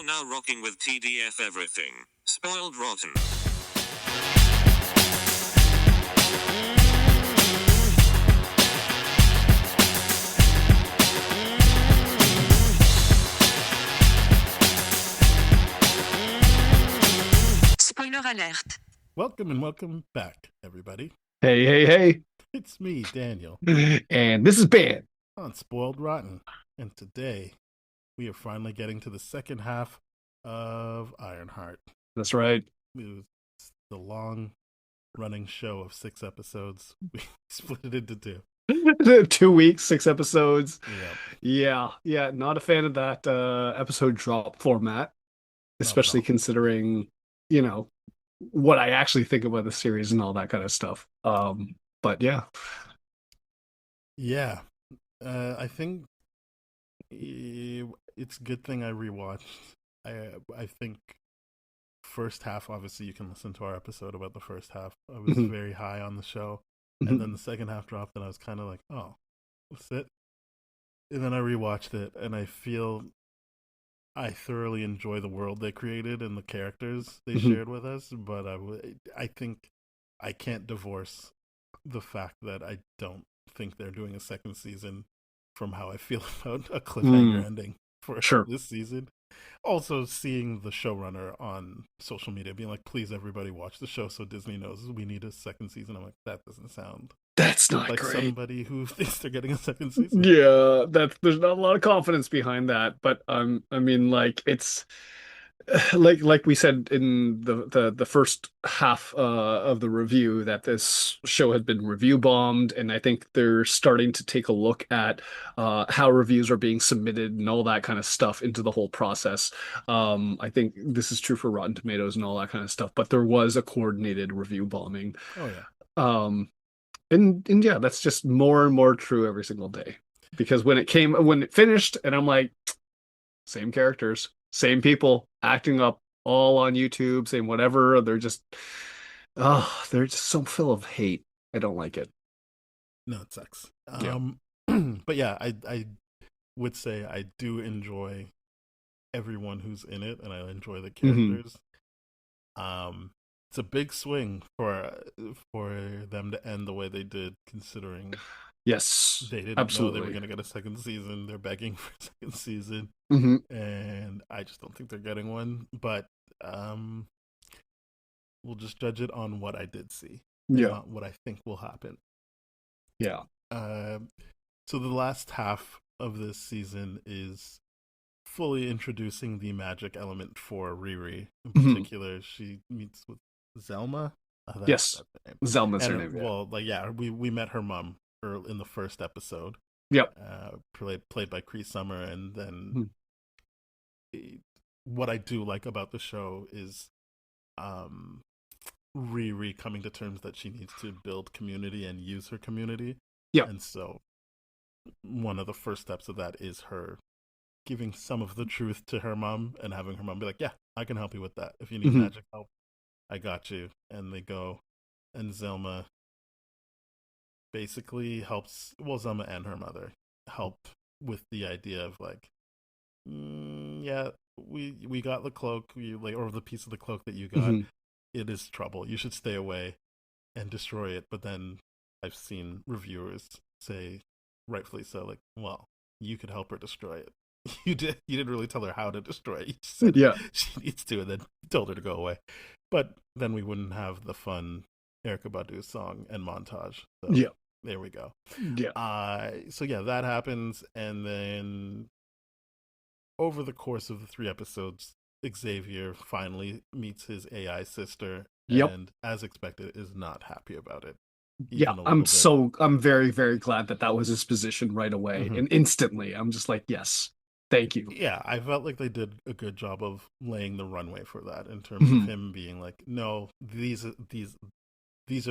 now rocking with TDF everything. Spoiled Rotten. Spoiler alert. Welcome and welcome back, everybody. Hey, hey, hey. It's me, Daniel, And this is Ben. on Spoiled Rotten. And today, we are finally getting to the second half of Ironheart. That's right. It was the long-running show of 6 episodes. We split it into 2. 2 weeks, 6 episodes. Yeah. Yeah. Not a fan of that episode drop format, especially all. considering, what I actually think about the series and all that kind of stuff. But yeah. Yeah. I think it's a good thing I rewatched. I think first half, obviously you can listen to our episode about the first half. I was very high on the show. And then the second half dropped and I was kind of like, oh, that's it. And then I rewatched it and I feel I thoroughly enjoy the world they created and the characters they shared with us. But I think I can't divorce the fact that I don't think they're doing a second season from how I feel about a cliffhanger ending for this season. Also, seeing the showrunner on social media being like, please, everybody watch the show so Disney knows we need a second season. I'm like, that doesn't sound That's not like great. Somebody who thinks they're getting a second season. Yeah, there's not a lot of confidence behind that, but I mean, like it's like we said in the first half of the review that this show had been review bombed, and I think they're starting to take a look at how reviews are being submitted and all that kind of stuff into the whole process. I think this is true for Rotten Tomatoes and all that kind of stuff, but there was a coordinated review bombing. Oh yeah. And yeah, that's just more and more true every single day. Because when it finished, and I'm like, same characters, same people acting up all on YouTube, saying whatever. They're just so full of hate. I don't like it. No, it sucks. Yeah. But yeah, I would say I do enjoy everyone who's in it, and I enjoy the characters. It's a big swing for them to end the way they did, considering yes, they didn't absolutely know they were going to get a second season. They're begging for a second season, and I just don't think they're getting one. But we'll just judge it on what I did see, not what I think will happen. Yeah. So the last half of this season is fully introducing the magic element for Riri. In particular, she meets with Zelma. Yes, Zelma's her name. Well, we met her mom in the first episode. Yep. Played by Cree Summer, and then what I do like about the show is Riri coming to terms that she needs to build community and use her community. Yeah. And so one of the first steps of that is her giving some of the truth to her mom and having her mom be like, yeah, I can help you with that. If you need magic help, I got you. And they go, and Zelma basically helps, Zelma and her mother help with the idea of like, yeah, we got the cloak, or the piece of the cloak that you got. It is trouble. You should stay away and destroy it. But then I've seen reviewers say, rightfully so, like, well, you could help her destroy it. You didn't really tell her how to destroy it. You just said she needs to, and then told her to go away. But then we wouldn't have the fun Erykah Badu song and montage. So there we go. Yeah. So yeah, that happens, and then over the course of the 3 episodes, Xavier finally meets his AI sister, and as expected, is not happy about it. I'm very, very glad that was his position right away and instantly. I'm just like, yes, thank you. Yeah, I felt like they did a good job of laying the runway for that in terms of him being like, no, these are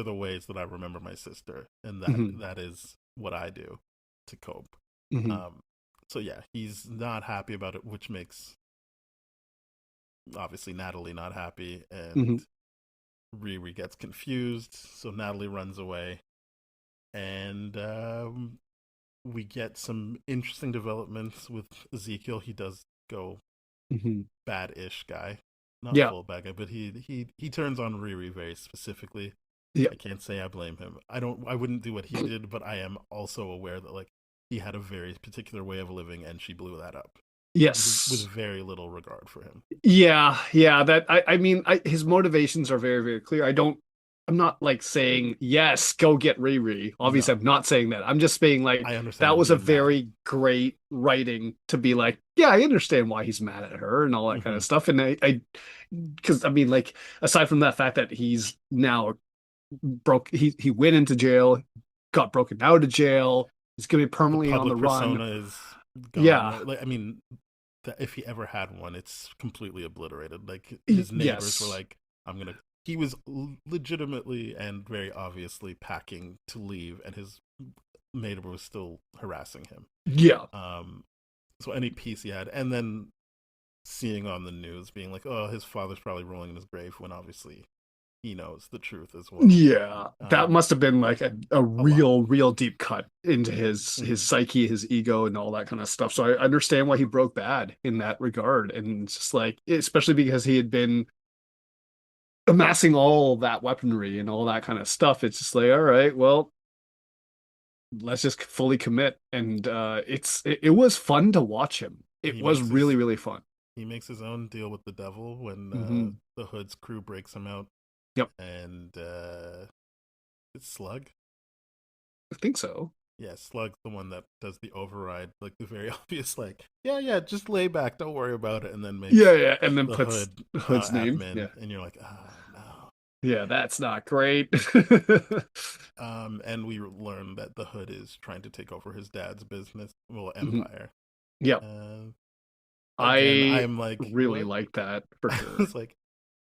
the ways that I remember my sister, and that is what I do to cope. So yeah, he's not happy about it, which makes obviously Natalie not happy, and Riri gets confused, so Natalie runs away, and we get some interesting developments with Ezekiel. He does go bad-ish guy, not Yeah. full bad guy, but he turns on Riri very specifically. Yeah. I can't say I blame him. I wouldn't do what he did, but I am also aware that like he had a very particular way of living, and she blew that up with Yes. very little regard for him. Yeah, yeah, that I mean his motivations are very, very clear. I'm not like saying yes, go get Riri. Obviously, No, I'm not saying that. I'm just saying like I understand that him was a being mad. very great writing to be like, yeah, I understand why he's mad at her and all that kind Hmm. of stuff. And because I mean, like aside from that fact that he's now he went into jail, got broken out of jail, he's gonna be The permanently on the public run. persona is gone. Yeah, Like I mean, if he ever had one, it's completely obliterated. Like his neighbors were yes, like, "I'm gonna." He was legitimately and very obviously packing to leave, and his neighbor was still harassing him. yeah. Um, so any peace he had, and then seeing on the news being like, "Oh, his father's probably rolling in his grave," when obviously he knows the truth as well. Yeah, that Um, must have been like a a lot. real, real deep cut into his Hmm. psyche, his ego, and all that kind of stuff. So I understand why he broke bad in that regard. And it's just like, especially because he had been amassing all that weaponry and all that kind of stuff. It's just like, all right, well, let's just fully commit. And it was fun to watch him. It He was makes really, his really fun. he makes his own deal with the devil when Hmm. the Hood's crew breaks him out, Yep, and it's Slug. I think so. Yeah, Slug's the one that does the override, like the very obvious, like, yeah, yeah, just lay back, don't worry about it, and then Yeah, makes yeah, and then the puts Hood Hood's name. Yeah, admin, and you're like, oh no. yeah, that's not great. And we learn that the Hood is trying to take over his dad's business, well, Mhm. empire. Yeah. Uh, again, I I'm like, really what? like that for I sure. was like,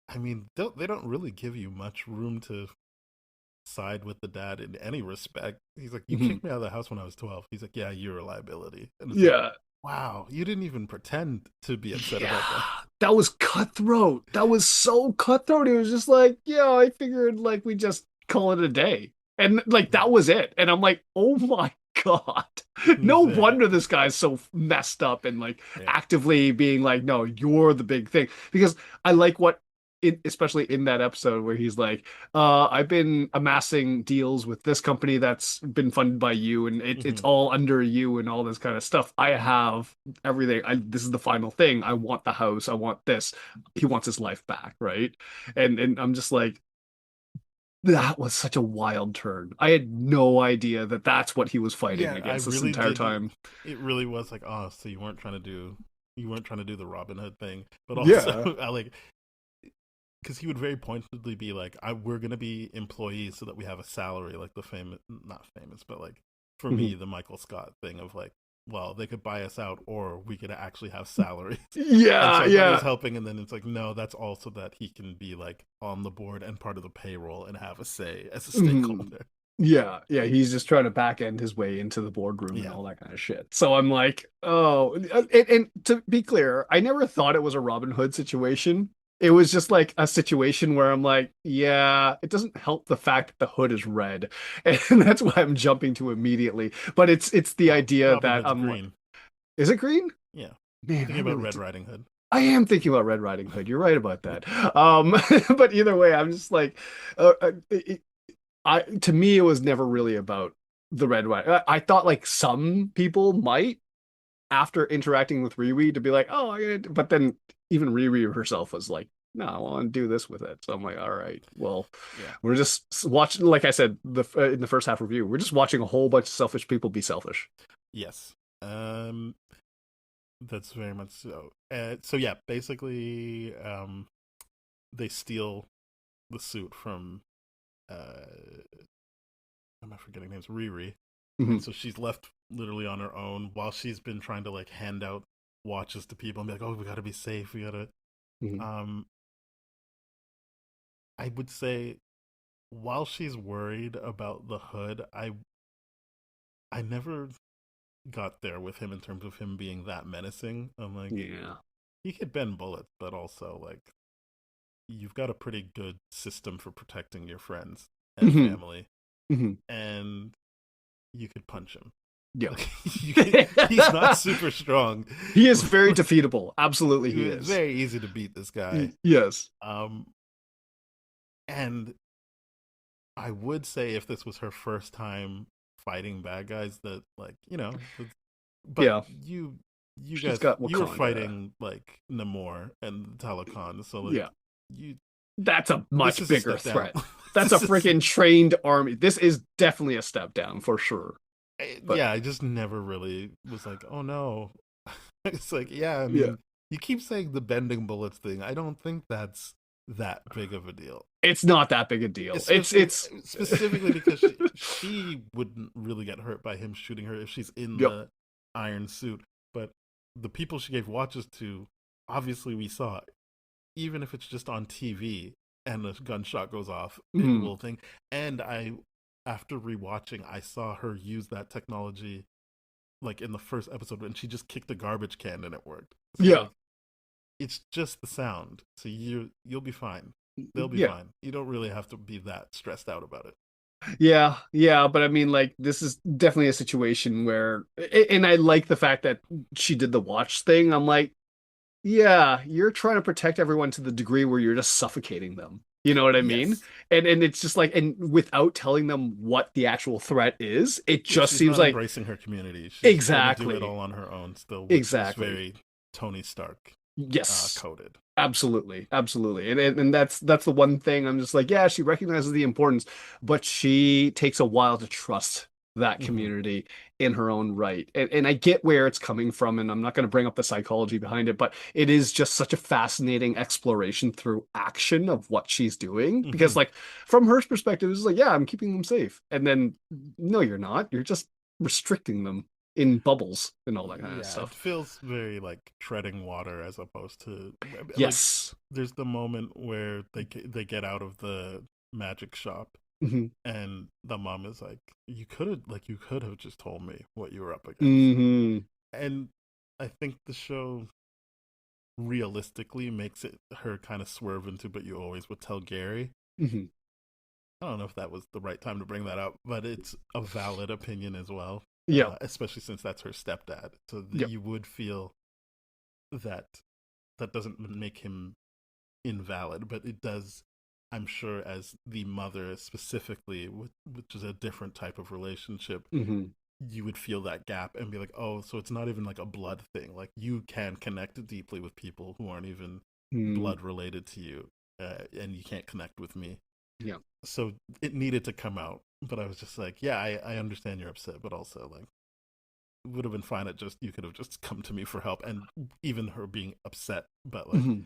I mean, they don't really give you much room to side with the dad in any respect. He's like, you Mhm. kicked me out of the house when I was 12. He's like, yeah, you're a liability. And it's like, Yeah. wow, you didn't even pretend to be upset Yeah. about that. That was cutthroat. That was so cutthroat. It was just like, yeah, I figured like we just call it a day. And like Yeah. that was it. And I'm like, oh my God. No He's wonder this guy's so messed up and like yeah. actively being like, no, you're the big thing. Because I like what especially in that episode where he's like, I've been amassing deals with this company that's been funded by you, and it's Hmm. all under you and all this kind of stuff. I have everything. This is the final thing. I want the house. I want this. He wants his life back, right? And I'm just like, that was such a wild turn. I had no idea that that's what he was fighting Yeah, I against this really entire did. time. It really was like, oh, so you weren't trying to do the Robin Hood thing, but also Yeah. I like because he would very pointedly be like, we're gonna be employees so that we have a salary, like the famous, not famous, but like for Mhm. me, the Michael Scott thing of like, well, they could buy us out, or we could actually have salaries. And so Yeah, I thought it was yeah. helping, and then it's like, no, that's also that he can be like on the board and part of the payroll and have a say as a Mhm. stakeholder. Yeah, yeah, he's just trying to back end his way into the boardroom and Yeah. all that kind of shit. So I'm like, oh, and to be clear, I never thought it was a Robin Hood situation. It was just like a situation where I'm like, yeah, it doesn't help the fact that the hood is red, and that's why I'm jumping to immediately. But it's the Well, idea Robin that Hood's I'm like, green. is it green? Yeah. You're Man, thinking about Red Riding Hood. I am thinking about Red Riding Hood. You're right about that. But either way, I'm just like, to me, it was never really about the red wine. I thought like some people might after interacting with Riri to be like, oh, but then even Riri herself was like, no, I want to do this with it. So I'm like, all right, well, Yeah. we're just watching. Like I said, in the first half review, we're just watching a whole bunch of selfish people be selfish. Yes. That's very much so. So yeah, basically, they steal the suit from am I forgetting names? Riri, Mhm. and so she's left literally on her own while she's been trying to like hand out watches to people and be like, "Oh, we got to be safe. We got to." Mhm. Um, I would say while she's worried about the hood, I never got there with him in terms of him being that menacing. I'm like, Yeah. he could bend bullets, but also like you've got a pretty good system for protecting your friends and Mhm. family, Mhm. and you could punch him. Yeah. Like, he's not super strong. He is very defeatable. Absolutely, he It's is. very easy to beat this guy. Yes. Um, and I would say if this was her first time fighting bad guys, that like but Yeah. you She's guys got you were Wakanda. fighting like Namor and Talokan, so like Yeah. you That's a this much is a bigger step down. threat. That's a This is freaking trained army. This is definitely a step down for sure. But yeah, I just never really was like, oh no. It's like, yeah, I yeah, mean, you keep saying the bending bullets thing. I don't think that's that big of a deal. it's not that big a deal. Especially It's specifically because she wouldn't really get hurt by him shooting her if she's in yep. the iron suit. But the people she gave watches to, obviously we saw, even if it's just on TV and a gunshot goes off, it Mhm. will think. And after rewatching, I saw her use that technology like in the first episode when she just kicked a garbage can and it worked. So Yeah. like it's just the sound. So you'll be fine. They'll be Yeah. fine. You don't really have to be that stressed out about it. Yeah, yeah, but I mean, like, this is definitely a situation where, and I like the fact that she did the watch thing. I'm like, yeah, you're trying to protect everyone to the degree where you're just suffocating them. You know what I mean? Yes. And it's just like, and without telling them what the actual threat is, it Yeah, just she's seems not like embracing her community. She's trying to do it exactly, all on her own still, which is exactly. very Tony Stark Yes. coded. Absolutely, absolutely. And that's the one thing I'm just like, yeah, she recognizes the importance, but she takes a while to trust that Hmm. community in her own right. And I get where it's coming from, and I'm not going to bring up the psychology behind it, but it is just such a fascinating exploration through action of what she's doing. Because Hmm. like from her perspective, it's like, yeah, I'm keeping them safe. And then no, you're not. You're just restricting them in bubbles and all that kind of Yeah, it stuff. feels very like treading water as opposed to like Yes. there's the moment where they get out of the magic shop Hmm. and the mom is like, you could have just told me what you were up against. Hmm. And I think the show realistically makes it her kind of swerve into, but you always would tell Gary. Hmm. I don't know if that was the right time to bring that up, but it's a valid opinion as well, Yeah. especially since that's her stepdad. So Yep. you would feel that that doesn't make him invalid, but it does. I'm sure as the mother specifically, which is a different type of relationship, Hmm. you would feel that gap and be like, oh, so it's not even like a blood thing. Like you can connect deeply with people who aren't even Mm. blood related to you, and you can't connect with me. Yeah. So it needed to come out, but I was just like, yeah, I understand you're upset, but also like it would have been fine at just you could have just come to me for help, and even her being upset, but like Hmm.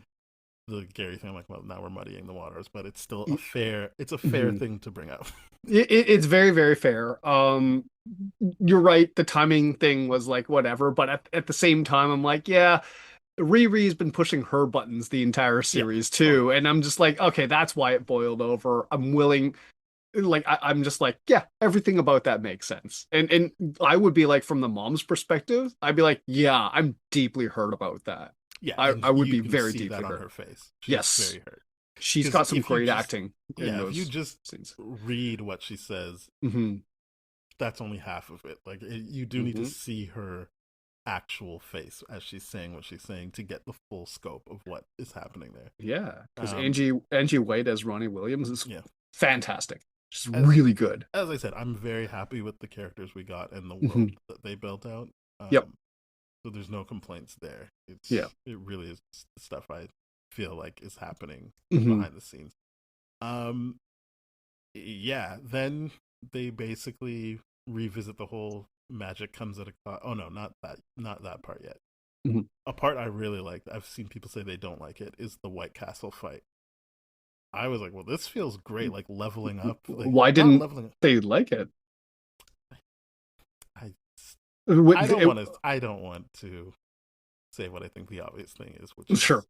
the Gary thing, I'm like, well, now we're muddying the waters, but it's still a fair Hmm. thing to bring up. It's very, very fair. You're right. The timing thing was like whatever, but at the same time, I'm like, yeah, Riri's been pushing her buttons the entire Yeah. series Oh too, yeah. and I'm just like, okay, that's why it boiled over. I'm willing, like, I'm just like, yeah, everything about that makes sense. And I would be like, from the mom's perspective, I'd be like, yeah, I'm deeply hurt about that. Yeah, I and would you be can very see that deeply on hurt. her face. She's Yes. very hurt. She's Because got some great acting in if you those just scenes. read what she says, Hmm. that's only half of it. Like you do need to Hmm. see her actual face as she's saying what she's saying to get the full scope of what is happening there. Yeah, because Um, Angie White as Ronnie Williams is yeah. fantastic. She's As really good. as I said, I'm very happy with the characters we got and the Hmm. world that they built out. Yep. So there's no complaints there. Yeah. It really is stuff I feel like is happening Hmm. behind the scenes. Um, yeah. Then they basically revisit the whole magic comes at a cost. Oh no, not that part yet. Hmm. A part I really liked. I've seen people say they don't like it. Is the White Castle fight. I was like, well, this feels great. Like leveling up. Like Why not didn't leveling. they like it? I I With- don't it- want to. I don't want to say what I think the obvious thing is, which Sure, is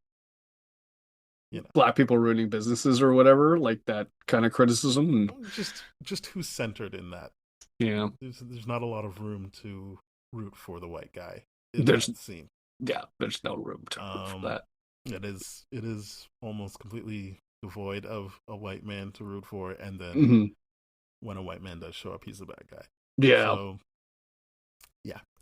you know black people ruining businesses or whatever, like that kind of criticism. And just who's centered in that. yeah, There's not a lot of room to root for the white guy in there's that scene. yeah, there's no room to root for Um, that. it is almost completely devoid of a white man to root for, and then Hmm. when a white man does show up, he's the bad guy. Yeah. So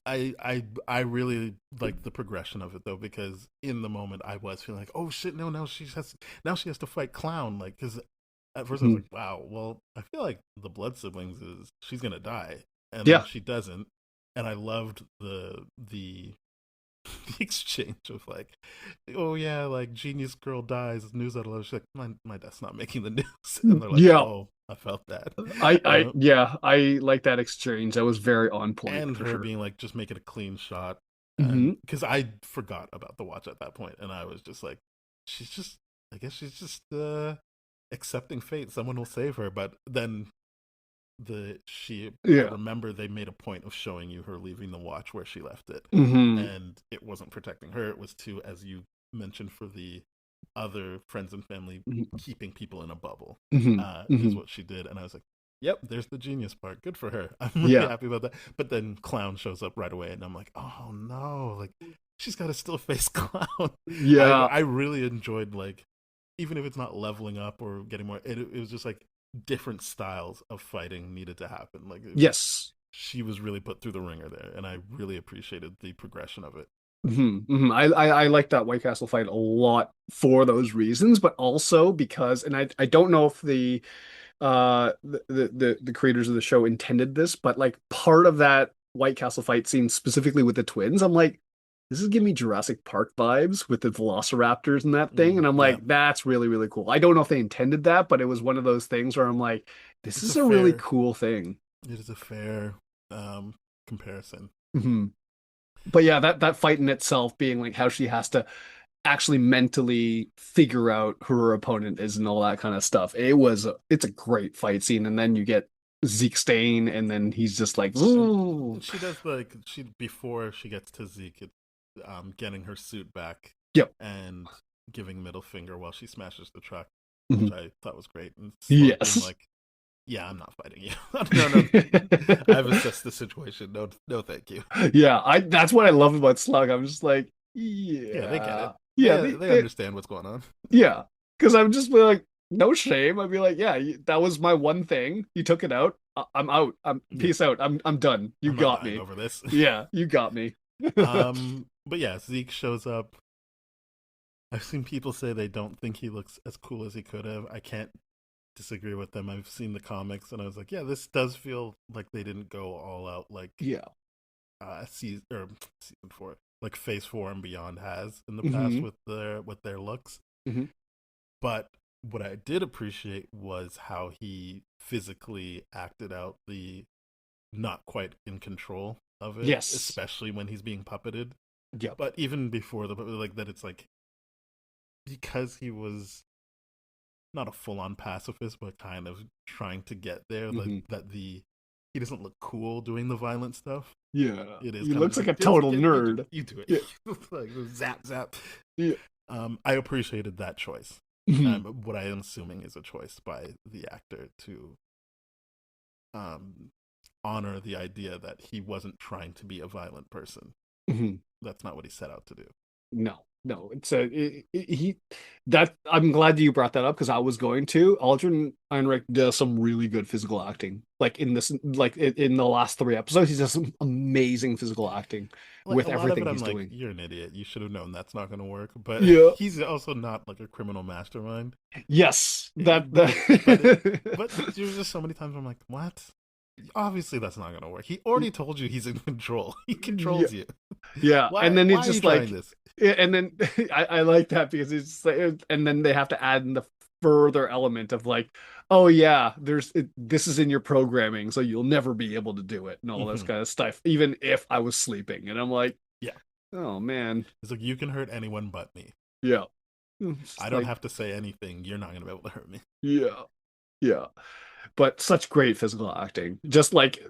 I really like the progression of it though, because in the moment I was feeling like, oh shit, no, now she has to fight Clown, like, because at first I was Mhm. like, wow, well, I feel like the blood siblings is she's gonna die, and then Yeah. she doesn't, and I loved the the exchange of like, oh yeah, like genius girl dies, news out of love. She's like, my death's not making the news, and they're like, Yeah. oh, I felt that, Yeah, I like that exchange. That was very on point and for her sure. being like, just make it a clean shot, and Hmm. because I forgot about the watch at that point, and I was just like, she's just, I guess she's just accepting fate. Someone will save her, but then I Yeah. remember they made a point of showing you her leaving the watch where she left it, Hmm. and it wasn't protecting her. It was to, as you mentioned, for the other friends and family, keeping people in a bubble, Hmm. is Hmm. what she did. And I was like, yep, there's the genius part. Good for her. I'm really Yeah. happy about that. But then Clown shows up right away, and I'm like, oh no, like she's got to still face Clown. Yeah. I really enjoyed, like, even if it's not leveling up or getting more, it was just like different styles of fighting needed to happen. Like it was, Yes. she was really put through the ringer there, and I really appreciated the progression of it. I like that White Castle fight a lot for those reasons, but also because, and I don't know if the creators of the show intended this, but like part of that White Castle fight scene specifically with the twins, I'm like, this is giving me Jurassic Park vibes with the velociraptors and that thing, and I'm Yeah, like, that's really really cool. I don't know if they intended that, but it was one of those things where I'm like, this it's a is a really fair, cool thing. it is a fair comparison. Hmm. But yeah, that fight in itself being like how she has to actually mentally figure out who her opponent is and all that kind of stuff. It's a great fight scene, and then you get Zeke Stain, and then he's just like, And ooh. she does, like, she, before she gets to Zeke, getting her suit back Yep. and giving middle finger while she smashes the truck, which Mhm. I thought was great. And Slug being Yes. like, "Yeah, I'm not fighting you. No, no, I've assessed the situation. No, no, thank you." Yeah, I that's what I love about Slug. I'm just like, Yeah, they get yeah, it. yeah, They understand what's going on. yeah, because I'm just like, no shame. I'd be like, yeah, that was my one thing. You took it out. I'm out. I'm Yeah, peace out. I'm done. You I'm not got dying me. over this. Yeah, you got me. But yeah, Zeke shows up. I've seen people say they don't think he looks as cool as he could have. I can't disagree with them. I've seen the comics, and I was like, yeah, this does feel like they didn't go all out like Yeah. season 4, like Phase 4 and Beyond has in the past Hmm. with their looks. Hmm. But what I did appreciate was how he physically acted out the not quite in control of it, Yes. especially when he's being puppeted. Yep. But even before like that, it's like, because he was not a full on pacifist, but kind of trying to get there. Like Hmm. that, he doesn't look cool doing the violent stuff. Yeah. It is He kind of looks just like a like, just total nerd. you do it, Yeah. like zap zap. Yeah. I appreciated that choice. Mhm. What I am assuming is a choice by the actor to um, honor the idea that he wasn't trying to be a violent person. Mhm. That's not what he set out to do. No, no. It's a he that I'm glad you brought that up because I was going to. Aldrin Einrich does some really good physical acting. Like in this, like in the last three episodes, he does some amazing physical acting Like with a lot of it, everything I'm he's like, doing. you're an idiot. You should have known that's not going to work. But Yeah. he's also not like a criminal mastermind. Yes. But That. there's just so many times I'm like, what? Obviously, that's not going to work. He already told you he's in control. He Yeah. controls you. Yeah. And then Why it's are you just trying like, this? yeah, and then I like that because it's just like, and then they have to add in the further element of like, oh yeah, this is in your programming, so you'll never be able to do it and all this Hmm. kind of stuff, even if I was sleeping. And I'm like, Yeah, oh man, it's like, you can hurt anyone but me. yeah, it's I just don't like, have to say anything. You're not going to be able to hurt me. yeah, yeah. But such great physical acting. Just like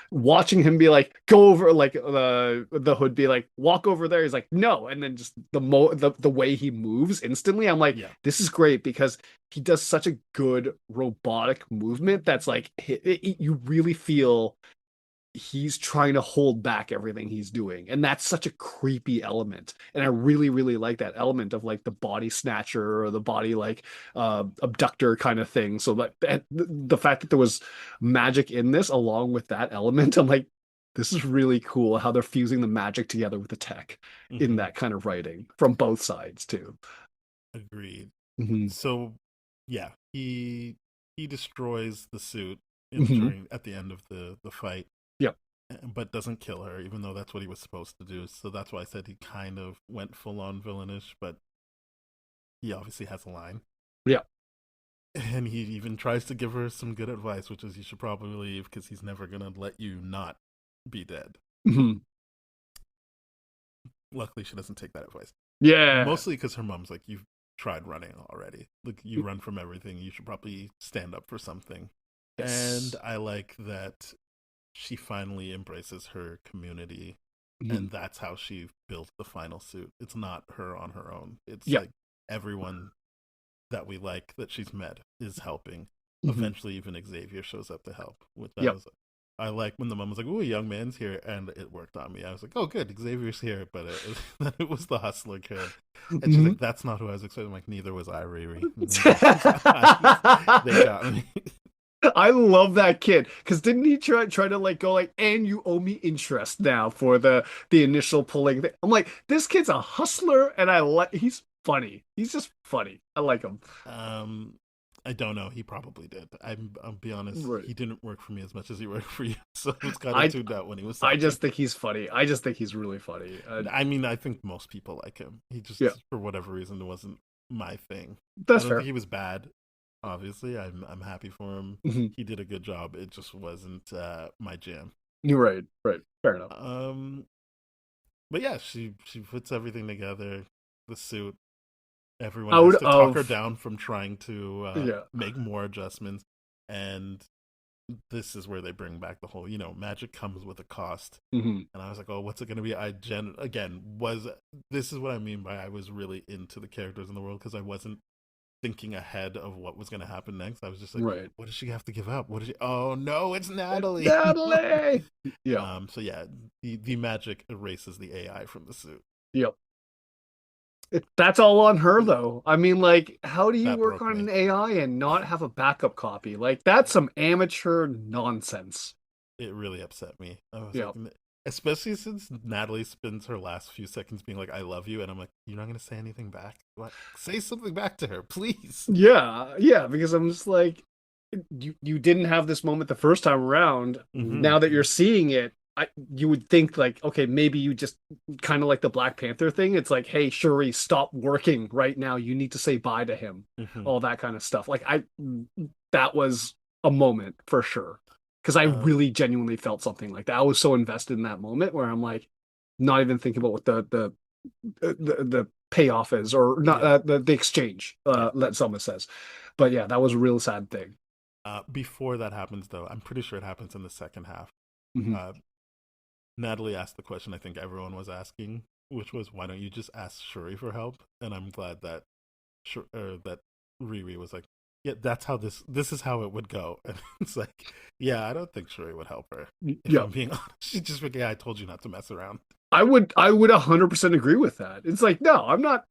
watching him be like, go over like the hood be like, walk over there. He's like, no, and then just the way he moves instantly. I'm like, Yeah. this is great because he does such a good robotic movement that's like you really feel he's trying to hold back everything he's doing. And that's such a creepy element. And I really, really like that element of like the body snatcher or the body like abductor kind of thing. So like the fact that there was magic in this along with that element, I'm like, this is really cool how they're fusing the magic together with the tech in Hmm. that kind of writing from both sides too. Agreed. Hmm. So, yeah, he destroys the suit Hmm. at the end of the fight, Yep. but doesn't kill her, even though that's what he was supposed to do. So that's why I said he kind of went full on villainish, but he obviously has a line. Yep. And he even tries to give her some good advice, which is you should probably leave because he's never gonna let you not be dead. Hmm. Luckily, she doesn't take that advice. Yeah. Mostly because her mom's like, "You've tried running already. Like you run from everything. You should probably stand up for something." And Yes. I like that she finally embraces her community, Hmm. and that's how she built the final suit. It's not her on her own. It's Yep. like everyone that we like that she's met is helping. Hmm. Eventually, even Xavier shows up to help. Which Yep. I like when the mom was like, "Oh, a young man's here," and it worked on me. I was like, "Oh, good, Xavier's here," but it was the hustler kid, and she's Hmm. like, "That's not who I was expecting." I'm like, neither was I, Riri. Neither was I. They got me. I love that kid because didn't he try to like go like, and you owe me interest now for the initial pulling thing. I'm like, this kid's a hustler, and I like he's funny. He's just funny. I like him. Um, I don't know. He probably did. I'll be honest. Right. He didn't work for me as much as he worked for you, so I was kind of I tuned out when he was I talking. just think he's funny. I just think he's really funny. I mean, I think most people like him. He Yeah, just, for whatever reason, it wasn't my thing. I that's don't think fair. he was bad. Obviously, I'm happy for him. Mhm. He did a good job. It just wasn't my jam. You're right. Right. Fair enough. Um, but yeah, she puts everything together. The suit. Everyone has Out to talk her of down from trying to yeah. make more adjustments, and this is where they bring back the whole, magic comes with a cost. Hmm. And I was like, oh, what's it going to be? Again, was this is what I mean by I was really into the characters in the world because I wasn't thinking ahead of what was going to happen next. I was just like, Right. what does she have to give up? What does she? Oh no, it's Natalie. Natalie. Yeah. So yeah, the magic erases the AI from the suit. Yep. That's all on her though. I mean, like, how do you That work broke on me. an AI and not have a backup copy? Like, that's some amateur nonsense. It really upset me. I was like, Yeah. especially since Natalie spends her last few seconds being like, "I love you," and I'm like, "You're not gonna say anything back? What? Say something back to her, please." Yeah, yeah, because I'm just like, you didn't have this moment the first time around. Mm-hmm. Now that you're seeing it, you would think like, okay, maybe you just kind of like the Black Panther thing. It's like, hey, Shuri, stop working right now. You need to say bye to him. Mm-hmm. All that kind of stuff. Like that was a moment for sure. Because I Um, really genuinely felt something like that. I was so invested in that moment where I'm like, not even thinking about what the payoff is, or not yeah, the exchange. yeah. That Selma says, but yeah, that was a real sad thing. Before that happens, though, I'm pretty sure it happens in the second half. Hmm. Uh, Natalie asked the question I think everyone was asking, which was, "Why don't you just ask Shuri for help?" And I'm glad that that Riri was like, "Yeah, that's how this is how it would go." And it's like, yeah, I don't think Shuri would help her. If Yeah, I'm being honest, she just like, yeah, I told you not to mess around. I would 100% agree with that. It's like, no, I'm not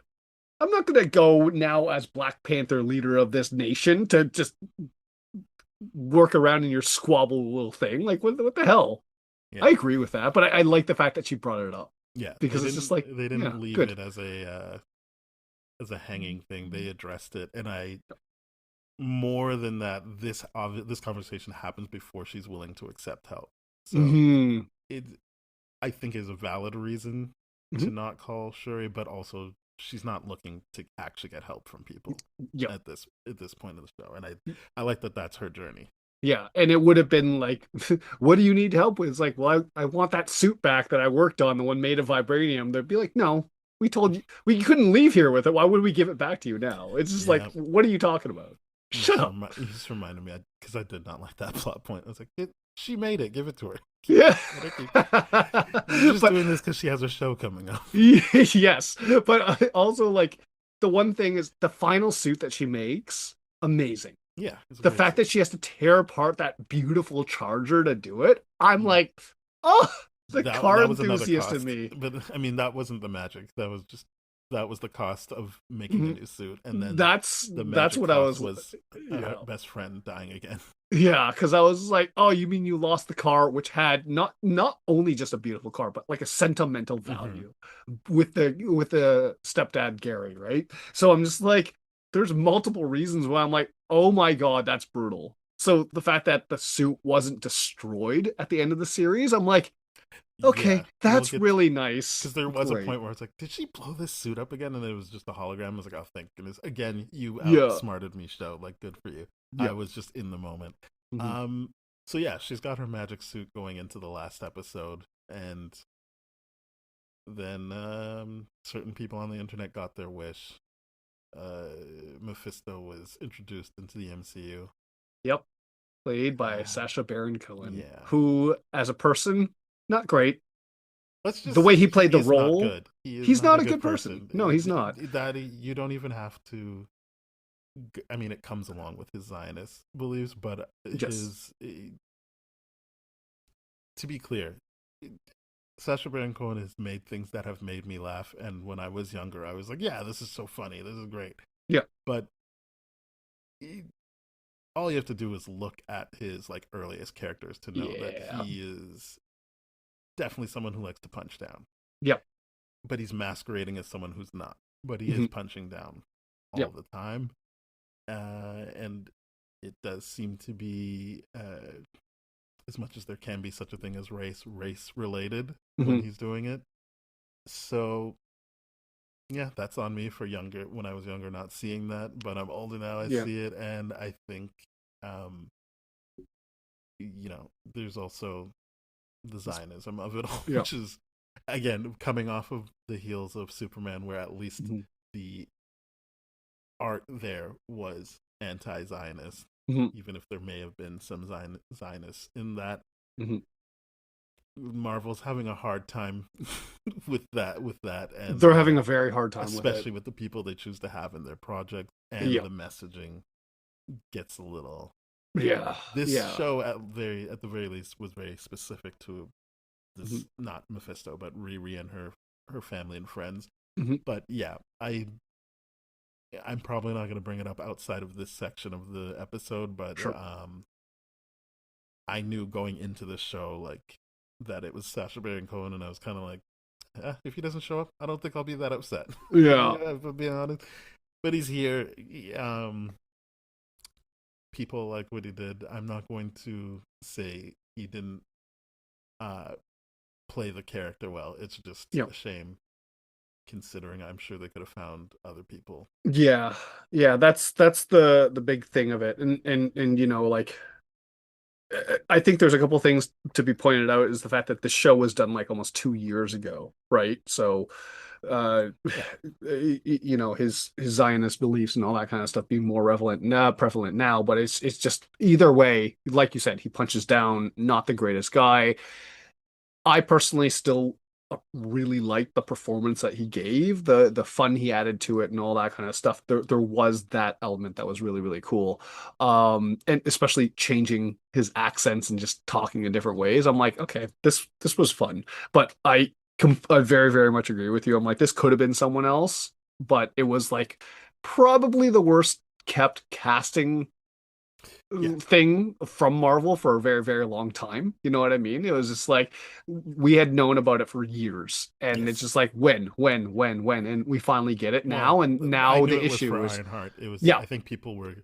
gonna go now as Black Panther leader of this nation to just work around in your squabble little thing. Like, what the hell? I Yeah, agree with that, but I like the fact that she brought it up yeah. because it's just like, They yeah, didn't leave good. it as a hanging thing. They addressed it, and I more than that, this conversation happens before she's willing to accept help. So Hmm. it I think is a valid reason to Hmm. not call Shuri, but also she's not looking to actually get help from people Yep. at this point of the show, and I like that that's her journey. Yeah, and it would have been like, what do you need help with? It's like, well, I want that suit back that I worked on, the one made of vibranium. They'd be like, no, we told you we couldn't leave here with it. Why would we give it back to you now? It's just like, Yeah, what are you talking about? Shut up. you just reminded me because I did not like that plot point. I was like, she made it, give it to her. Yeah. Let her keep. You're just But doing this because she has a show coming up. yes, but also like the one thing is the final suit that she makes, amazing. Yeah, it's a The great fact suit. that she has to tear apart that beautiful charger to do it, I'm Mm. like, oh, the car That was another enthusiast in cost, me. but I mean that wasn't the magic. That was just that was the cost of making a new suit, and then That's the that's magic what I cost was. was her Yeah, best friend dying again. yeah, because I was like, oh, you mean you lost the car, which had not only just a beautiful car, but like a sentimental Hmm. value with the stepdad Gary, right? So I'm just like, there's multiple reasons why I'm like, oh my God, that's brutal. So the fact that the suit wasn't destroyed at the end of the series, I'm like, Yeah, okay, we'll that's get really nice. because there was a Great. point where it's like, did she blow this suit up again? And it was just a hologram. I was like, oh, thank goodness. Again, you Yeah. outsmarted me, show. Like, good for you. I Yeah. was just in the moment. Mhm. Um, so yeah, she's got her magic suit going into the last episode, and then certain people on the internet got their wish. Uh, Mephisto was introduced into the MCU. Yep. Played by Uh, Sacha Baron Cohen, yeah, who, as a person, not great. let's The just way say he played he the is not role, good. He is he's not not a a good good person. person. No, he's not. That you don't even have to. I mean, it comes along with his Zionist beliefs, but Yes. his. To be clear, Sacha Baron Cohen has made things that have made me laugh, and when I was younger, I was like, "Yeah, this is so funny. This is great." Yeah. But he, all you have to do is look at his like earliest characters to know that Yeah. he is definitely someone who likes to punch down. Yep. But he's masquerading as someone who's not. But he is Mhm. punching down all Yep. the time, and it does seem to be as much as there can be such a thing as race related when Mhm. he's doing it. So yeah, that's on me for younger when I was younger not seeing that, but I'm older now. I Yeah. see it, and I think um, there's also the Zionism of it all, Yeah. which is again coming off of the heels of Superman, where at least Mhm. the art there was anti-Zionist, Mhm. even if there may have been some Zionists in that. Mhm. Marvel's having a hard time with that, and They're having a very hard time with it. especially with the people they choose to have in their project, and Yeah. the messaging gets a little. Yeah. This Yeah. show at the very least was very specific to Mhm. this, not Mephisto, but Riri and her family and friends. Mhm. But yeah, I'm probably not going to bring it up outside of this section of the episode, but Sure. I knew going into this show like that it was Sacha Baron Cohen, and I was kind of like, if he doesn't show up, I don't think I'll be that upset. Yeah. Yeah, if I'm being honest. But he's here. People like what he did. I'm not going to say he didn't uh, play the character well. It's just Yeah. a shame, considering I'm sure they could have found other people. Yeah. Yeah. That's the big thing of it, and like. I think there's a couple things to be pointed out is the fact that the show was done like almost 2 years ago, right? So, uh, Yeah, his Zionist beliefs and all that kind of stuff being more prevalent now, but it's just either way, like you said, he punches down, not the greatest guy. I personally still really liked the performance that he gave, the fun he added to it and all that kind of stuff. There was that element that was really, really cool. And especially changing his accents and just talking in different ways. I'm like, okay, this was fun. But I very, very much agree with you. I'm like, this could have been someone else, but it was like probably the worst kept casting yeah, thing from Marvel for a very, very long time. You know what I mean? It was just like we had known about it for years, and it's yes. just like when, and we finally get it Well, now. And I now knew the it was for issue is, Ironheart. It was. yeah, I think people were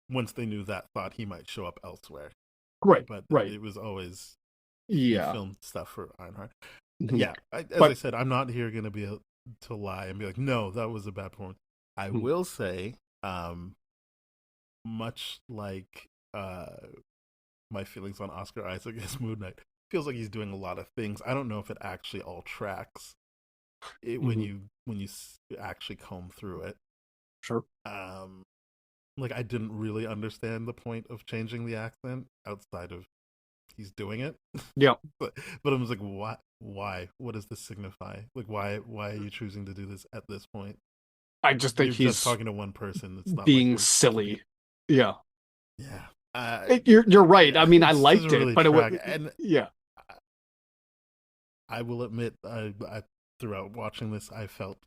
once they knew that thought he might show up elsewhere, right, but right, it was always he yeah. filmed stuff for Ironheart. Mhm. Yeah, as I But said, I'm not here going to be to lie and be like, no, that was a bad performance. I mhm, will say, much like uh, my feelings on Oscar Isaac as Moon Knight, feels like he's doing a lot of things. I don't know if it actually all tracks when mhm, you actually comb through it. sure, Um, like I didn't really understand the point of changing the accent outside of he's doing it. yeah. But I was like, why? What does this signify? Like, why are you choosing to do this at this point? I just think You're just he's talking to one person. It's not like being you're speaking. silly. Yeah, Yeah. you're right. I Yeah. mean, It I just doesn't liked it, really but it was track. And yeah. I will admit, I throughout watching this, I felt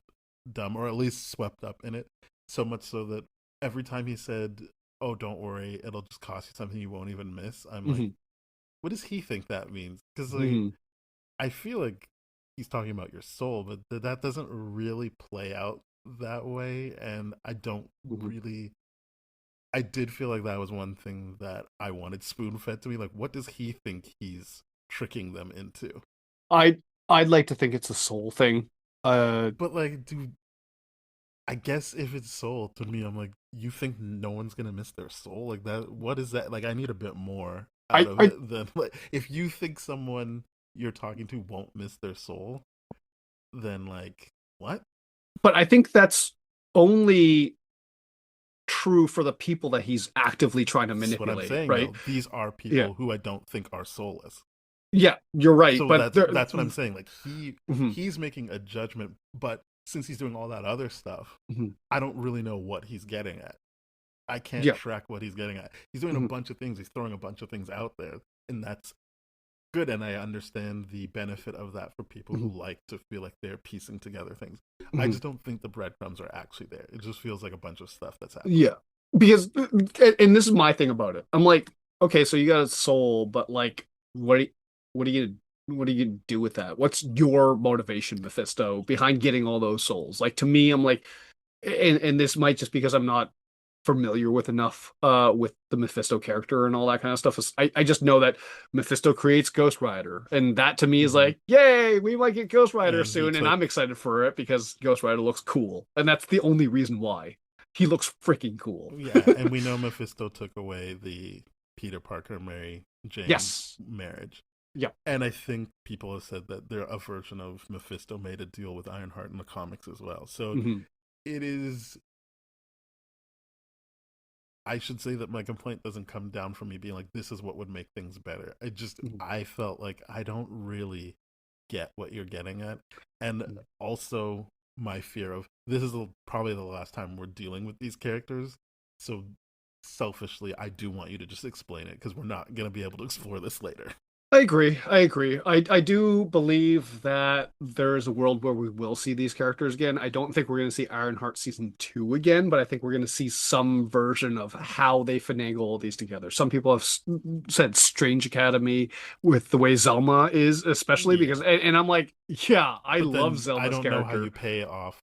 dumb, or at least swept up in it. So much so that every time he said, "Oh, don't worry, it'll just cost you something you won't even miss," I'm like, Hmm. what does he think that means? Because like Hmm. I feel like he's talking about your soul, but that doesn't really play out that way, and I don't Hmm. really. I did feel like that was one thing that I wanted spoon fed to me. Like, what does he think he's tricking them into? I I'd like to think it's a soul thing. Uh, But like, dude, I guess if it's soul to me, I'm like, you think no one's gonna miss their soul like that? What is that? Like, I need a bit more out of I it than like, if you think someone you're talking to won't miss their soul, then like, what? but I think that's only true for the people that he's actively trying to That's what I'm manipulate, saying right? though. These are Yeah. people who I don't think are soulless. Yeah, you're right. So But that's there, that's what I'm saying. Like mhm, he's making a judgment, but since he's doing all that other stuff, mhm. I don't really know what he's getting at. I can't Yeah. track what he's getting at. He's doing a Mhm, bunch of things. He's throwing a bunch of things out there, and that's good. And I understand the benefit of that for people mhm, who like to feel like they're piecing together things. I mhm. just don't think the breadcrumbs are actually there. It just feels like a bunch of stuff that's happening. Yeah. Because and this is my thing about it. I'm like, okay, so you got a soul, but like what are you what are you gonna do with that? What's your motivation, Mephisto, behind getting all those souls? Like to me, I'm like, and this might just because I'm not familiar with enough with the Mephisto character and all that kind of stuff. I just know that Mephisto creates Ghost Rider, and that to me is Mm-hmm. like, yay, we might get Ghost Rider And he soon, and I'm took excited for it because Ghost Rider looks cool, and that's the only reason why. He looks freaking cool. Yeah, and we know Mephisto took away the Peter Parker Mary Jane Yes. marriage. Yeah. And I think people have said that there a version of Mephisto made a deal with Ironheart in the comics as well. So Hmm. it is. I should say that my complaint doesn't come down from me being like, this is what would make things better. I felt like I don't really get what you're getting at. And also, my fear of this is probably the last time we're dealing with these characters. So, selfishly, I do want you to just explain it because we're not going to be able to explore this later. I agree. I agree. I do believe that there is a world where we will see these characters again. I don't think we're going to see Ironheart season two again, but I think we're going to see some version of how they finagle all these together. Some people have said Strange Academy with the way Zelma is, especially because, Yeah. and I'm like, yeah, I But love then I Zelma's don't know how you character. pay off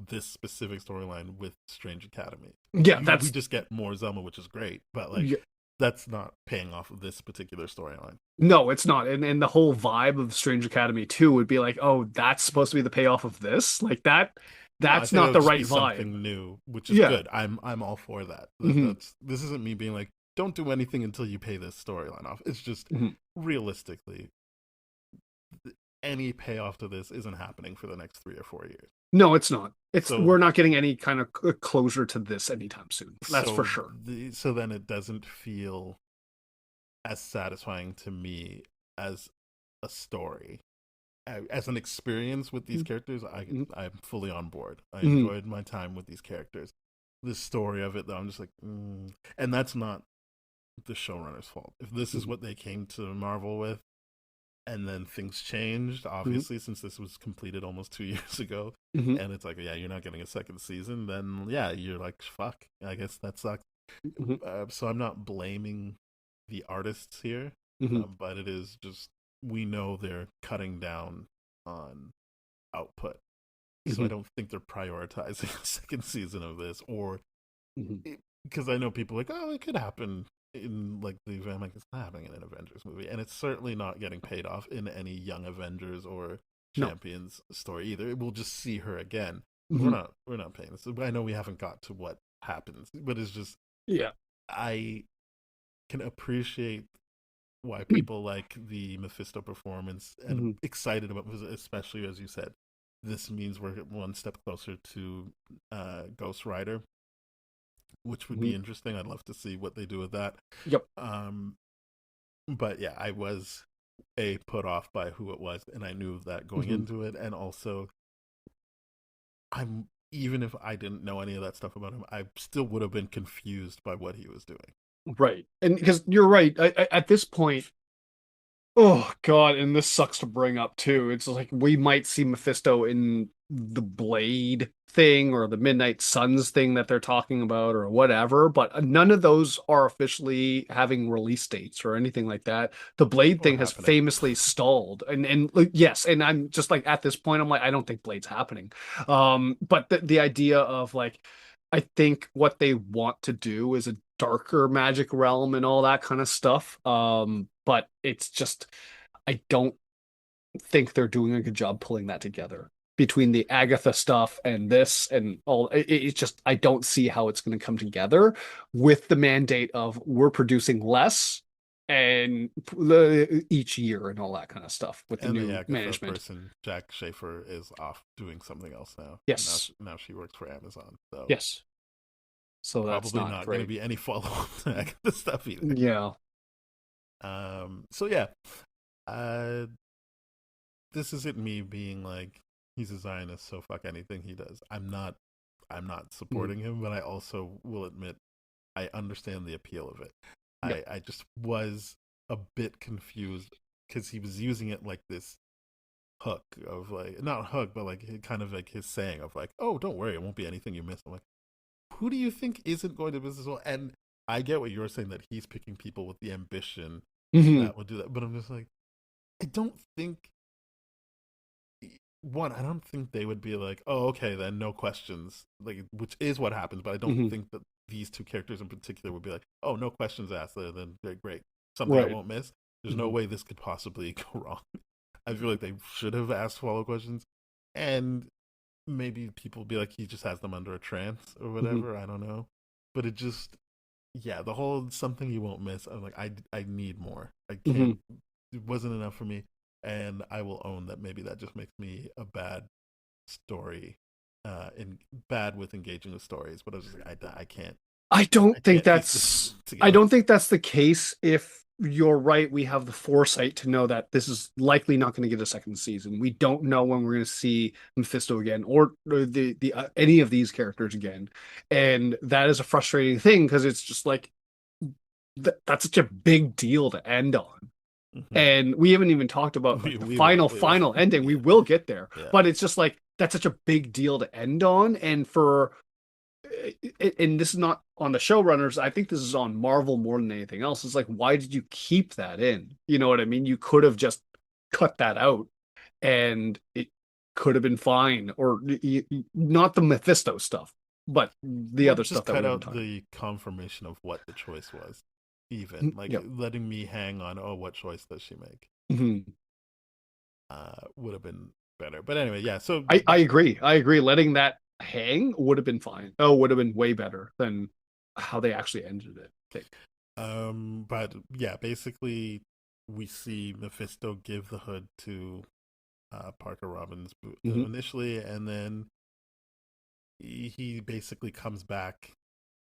this specific storyline with Strange Academy. Yeah, We that's just get more Zelma, which is great, but like yeah, that's not paying off of this particular storyline. no, it's not. And the whole vibe of Strange Academy 2 would be like, oh, that's supposed to be the payoff of this? Like that No, I that's think not it'll the just right be vibe. something new, which is Yeah. good. I'm all for that. Hmm. That's this isn't me being like, don't do anything until you pay this storyline off. It's just Hmm. realistically, any payoff to this isn't happening for the next 3 or 4 years. No, it's not. It's So we're not getting any kind of closure to this anytime soon. That's for sure. so then it doesn't feel as satisfying to me as a story. As an experience with these characters, I'm fully on board. I Mm-hmm. enjoyed my time with these characters. The story of it, though, I'm just like, and that's not the showrunner's fault. If this is what they came to Marvel with, and then things changed, Mm-hmm. obviously, since this was completed almost 2 years ago, Hmm. and it's like, yeah, you're not getting a second season, then yeah, you're like, fuck, I guess that sucks. Hmm. So I'm not blaming the artists here, Hmm. but it is just we know they're cutting down on output, so I Hmm. don't think they're prioritizing a second season of this, or Hmm. because I know people are like, oh, it could happen in like the event, like it's not happening in an Avengers movie, and it's certainly not getting paid off in any Young Avengers or No. Champions story either. We'll just see her again. Hmm. We're not paying this. I know we haven't got to what happens, but it's just Yeah. I can appreciate why people like the Mephisto performance and Hmm. excited about, especially as you said, this means we're one step closer to Ghost Rider, which would Hmm. be interesting. I'd love to see what they do with that. Yep. Um, but yeah, I was put off by who it was, and I knew that going Hmm. into it, and also I'm even if I didn't know any of that stuff about him, I still would have been confused by what he was doing. Right. And because you're right, at this point, Oh God, and this sucks to bring up too. It's like we might see Mephisto in the Blade thing or the Midnight Suns thing that they're talking about or whatever, but none of those are officially having release dates or anything like that. The Blade Or thing has happening. famously stalled. And like, yes, and I'm just like at this point I'm like I don't think Blade's happening. But the idea of like I think what they want to do is a darker magic realm and all that kind of stuff. But it's just I don't think they're doing a good job pulling that together between the Agatha stuff and this and all. It's just I don't see how it's going to come together with the mandate of we're producing less and each year and all that kind of stuff with the And the new Agatha management. person, Jack Schaefer, is off doing something else now. Yes, Now she works for Amazon. So yes. So that's probably not not going to great. be any follow up to Agatha stuff either. Yeah. So yeah, uh, this isn't me being like he's a Zionist, so fuck anything he does. I'm not Mhm. supporting him, but I also will admit I understand the appeal of it. Yep. I just was a bit confused because he was using it like this hook of like not hook, but like kind of like his saying of like, "Oh, don't worry, it won't be anything you miss." I'm like, who do you think isn't going to miss as well? And I get what you're saying that he's picking people with the ambition Mhm. that would do that, but I'm just like, I don't think one, I don't think they would be like, oh, okay, then no questions, like, which is what happens. But I don't Mhm. think that these two characters in particular would be like, oh, no questions asked. Then great, great, something I Right. won't miss. There's no Mhm. way this could possibly go wrong. I feel like they should have asked follow questions, and maybe people be like, he just has them under a trance or Mhm. whatever. I don't know, but it just, yeah, the whole something you won't miss. I'm like, I need more. I can't. Mhm. It wasn't enough for me, and I will own that. Maybe that just makes me a bad story, in bad with engaging with stories. But I was just like, I I don't think can't piece this that's I together. don't think that's the case if you're right. We have the foresight to know that this is likely not going to get a second season. We don't know when we're going to see Mephisto again or the any of these characters again. And that is a frustrating thing because it's just like that's such a big deal to end on. Mm-hmm. And we haven't even talked about like the We will, final ending. We will get there, yeah. but it's just like that's such a big deal to end on. And for and this is not on the showrunners. I think this is on Marvel more than anything else. It's like, why did you keep that in? You know what I mean? You could have just cut that out and it could have been fine, or not the Mephisto stuff, but the Or other just stuff that we cut haven't out talked. the confirmation of what the choice was. Even like Yep. letting me hang on. Oh, what choice does she make? Mhm. Would have been better. But anyway, yeah. So I agree. I agree. Letting that hang would have been fine. Oh, would have been way better than how they actually ended it. I think. But yeah, basically, we see Mephisto give the hood to Parker Robbins Hmm. initially, and then he basically comes back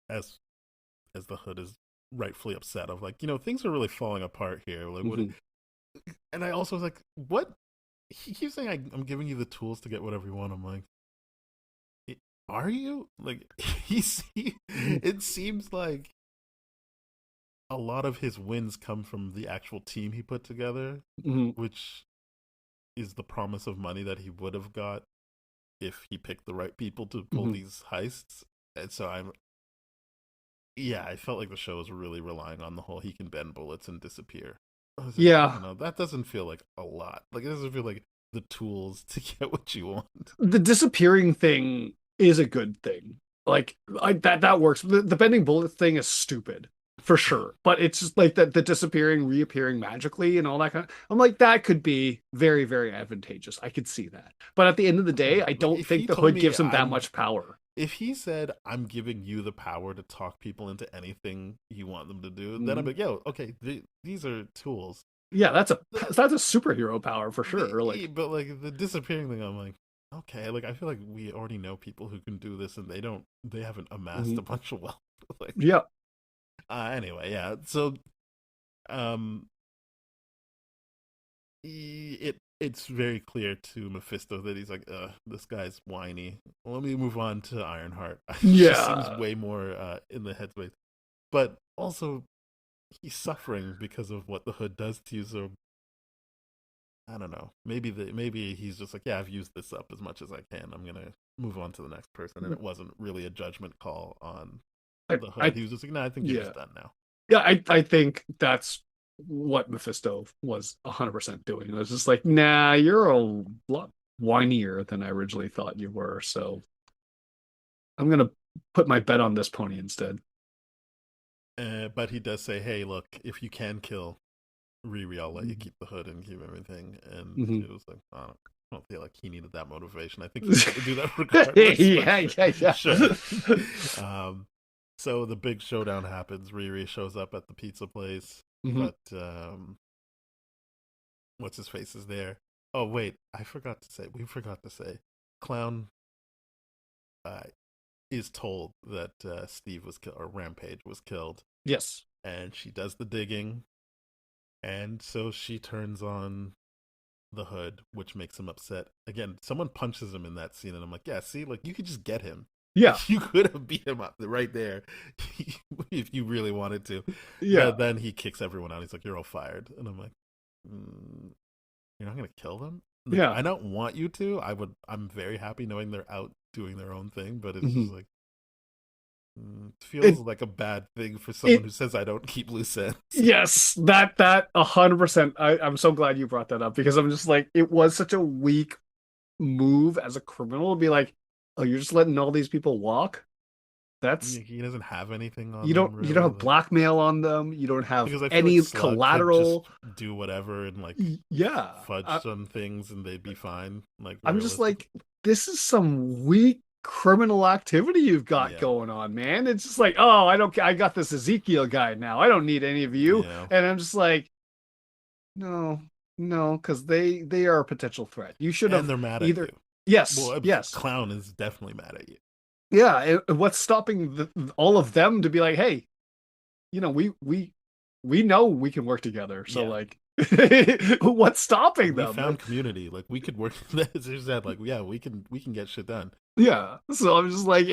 as the hood is rightfully upset of like, things are really falling apart here. Like, what? Hmm. And I also was like, what? He keeps saying I'm giving you the tools to get whatever you want. I'm like, are you like? Hmm. It seems like a lot of his wins come from the actual team he put together, Hmm. which is the promise of money that he would have got if he picked the right people to pull Hmm. these heists. And so yeah, I felt like the show was really relying on the whole he can bend bullets and disappear. I was like, I don't Yeah, know, that doesn't feel like a lot. Like, it doesn't feel like the tools to get what you want. the disappearing thing is a good thing. Like that works. The bending bullet thing is stupid for sure, but it's just like the disappearing, reappearing magically and all that kind of. I'm like that could be very very advantageous. I could see that, but at the end of the day, I Like, don't if think he the told hood me gives him that much power. if he said I'm giving you the power to talk people into anything you want them to do, then I'm Mhm. like, yo, okay, these are tools. Yeah, The, that's a superhero power for sure. Like, but like the disappearing thing, I'm like, okay, like I feel like we already know people who can do this, and they haven't amassed mhm. a bunch of wealth. Like, Yeah. anyway, yeah. So, um, it's very clear to Mephisto that he's like, this guy's whiny. Let me move on to Ironheart. He just seems Yeah. way more in the headspace, but also he's suffering because of what the hood does to you. So I don't know. Maybe he's just like, yeah, I've used this up as much as I can. I'm gonna move on to the next person, and it wasn't really a judgment call on the Hood. I He was just like, no, I think you're yeah just done now. yeah I think that's what Mephisto was 100% doing. It was just like, nah, you're a lot whinier than I originally thought you were, so I'm gonna put my bet on this pony instead. But he does say, hey, look, if you can kill Riri, I'll let you Mhm. keep the Hood and keep everything. And Mhm. it was like, I don't feel like he needed that motivation. I think he was going to do that regardless. Yeah, yeah, Sure. yeah. So the big showdown happens. Riri shows up at the pizza place, Mhm. but what's his face is there. Oh wait, we forgot to say, Clown uh, is told that Steve was killed or Rampage was killed, Yes. and she does the digging, and so she turns on the Hood, which makes him upset. Again, someone punches him in that scene, and I'm like, yeah, see, like you could just get him. Yeah. Like, you could have beat him up right there if you really wanted to. Yeah. But then he kicks everyone out. He's like, "You're all fired," and I'm like, "You're not gonna kill them? Like, Yeah. I don't want you to. I would. I'm very happy knowing they're out doing their own thing, but it's Mhm. just like it feels It like a bad thing for someone it who says I don't keep loose ends." yes, that 100%. I'm so glad you brought that up because I'm just like it was such a weak move as a criminal to be like, oh, you're just letting all these people walk? That's He doesn't have anything on you them don't really. have Like, blackmail on them. You don't have because I feel like any Slug could just collateral. do whatever and like Yeah. fudge some things and they'd be fine. Like I'm just realistic. like, this is some weak criminal activity you've got Yeah, going on, man. It's just like, oh, I got this Ezekiel guy now. I don't need any of you. yeah. And I'm just like, no, no, because they are a potential threat. You should And have they're mad at either, you. yes, Well, yes, Clown is definitely mad at you. yeah. What's stopping all of them to be like, hey, we know we can work together. So Yeah, like, what's stopping we them? found community. Like we could work. As you said, like yeah, we can get shit done. Yeah. So I'm just like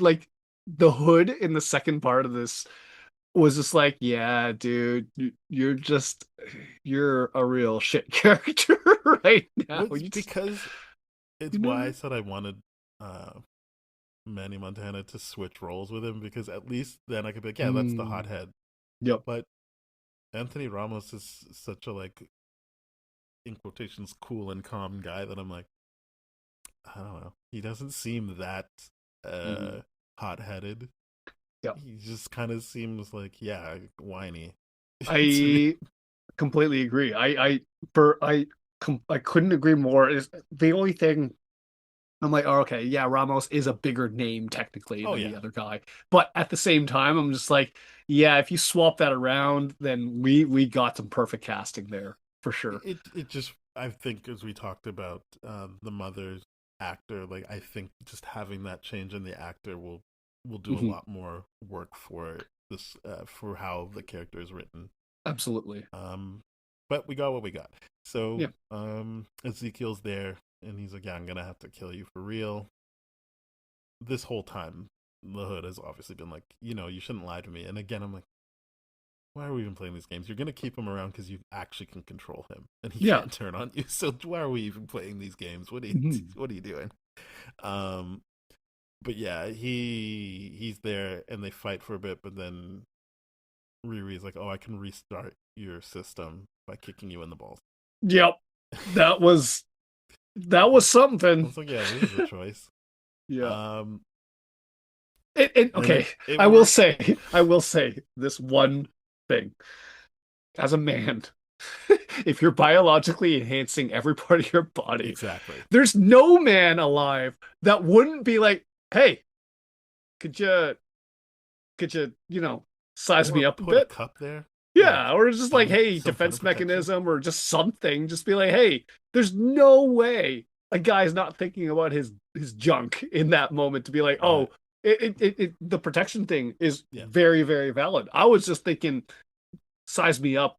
like the Hood in the second part of this was just like, yeah, dude, you're a real shit character right now. Was You just because it's you know why what I I said I wanted uh Manny Montana to switch roles with him because at least then I could be like, yeah, that's the mean? hothead. Yep. But Anthony Ramos is such a like in quotations cool and calm guy that I'm like, I don't know. He doesn't seem that Mhm. hot headed. Yep. He just kind of seems like yeah, whiny to me. I completely agree. I couldn't agree more. Is the only thing I'm like, oh, okay, yeah, Ramos is a bigger name technically Oh than the yeah, other guy, but at the same time, I'm just like, yeah, if you swap that around, then we got some perfect casting there for sure. it just I think as we talked about the mother's actor, like I think just having that change in the actor will do a Mhm. lot more work for this for how the character is written. Absolutely. Um, but we got what we got. So Yeah. Ezekiel's there, and he's like, "Yeah, I'm gonna have to kill you for real." This whole time, the Hood has obviously been like, you shouldn't lie to me. And again, I'm like, why are we even playing these games? You're gonna keep him around because you actually can control him, and he Yeah. can't turn on you. So why are we even playing these games? Mhm. What are you doing? Um, but yeah, he's there, and they fight for a bit, but then Riri's like, "Oh, I can restart your system by kicking you in the balls." Yep. That was that I was something. was like, "Yeah, this is a choice." Yeah. Um, and Okay, it worked I will say this one thing. As a man, if you're biologically enhancing every part of your body, exactly. there's no man alive that wouldn't be like, hey, could you size me Or up a put a bit? cup there, like Yeah, or just like, hey, some kind of defense protection. mechanism or just something. Just be like, hey, there's no way a guy's not thinking about his junk in that moment to be like, Right? oh, the protection thing is Yeah. very, very valid. I was just thinking, size me up,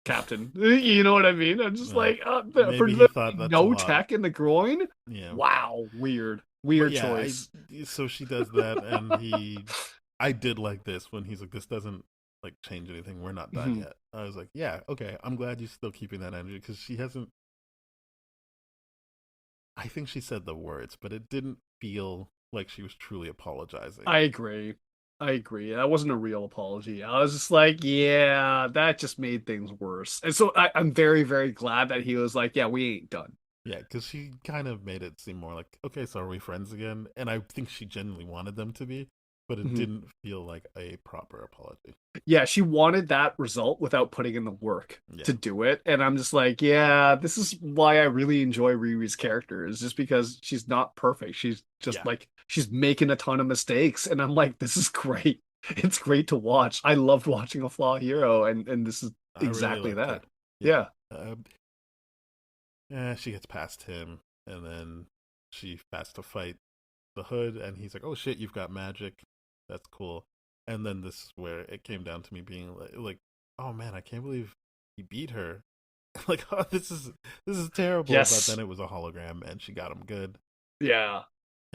Captain. You know what I mean? I'm just Well, like, for maybe he literally thought that's a no lot. tech in the groin. Yeah. Wow, weird, But weird yeah, I choice. so she does that, and I did like this when he's like, "This doesn't like change anything. We're not done yet. I was like, yeah, okay. I'm glad you're still keeping that energy because she hasn't. I think she said the words, but it didn't feel like she was truly apologizing. I agree. I agree. That wasn't a real apology. I was just like, yeah, that just made things worse. And so I'm very, very glad that he was like, yeah, we ain't done. Yeah, because she kind of made it seem more like, okay, so are we friends again? And I think she genuinely wanted them to be, but it Mhm. didn't feel like a proper apology. Yeah, she wanted that result without putting in the work Yeah, to do it. And I'm just like, yeah, this is why I really enjoy Riri's character, is just because she's not perfect. She's just yeah, like, she's making a ton of mistakes. And I'm like, this is great. It's great to watch. I loved watching a flaw hero, and this is I really exactly liked it. that. Yeah, Yeah. yeah, she gets past him, and then she has to fight the Hood, and he's like, "Oh shit, you've got magic. That's cool." And then this is where it came down to me being like, "Oh man, I can't believe he beat her." Like, oh, this is terrible. But Yes. then it was a hologram, and she got him good. Yeah.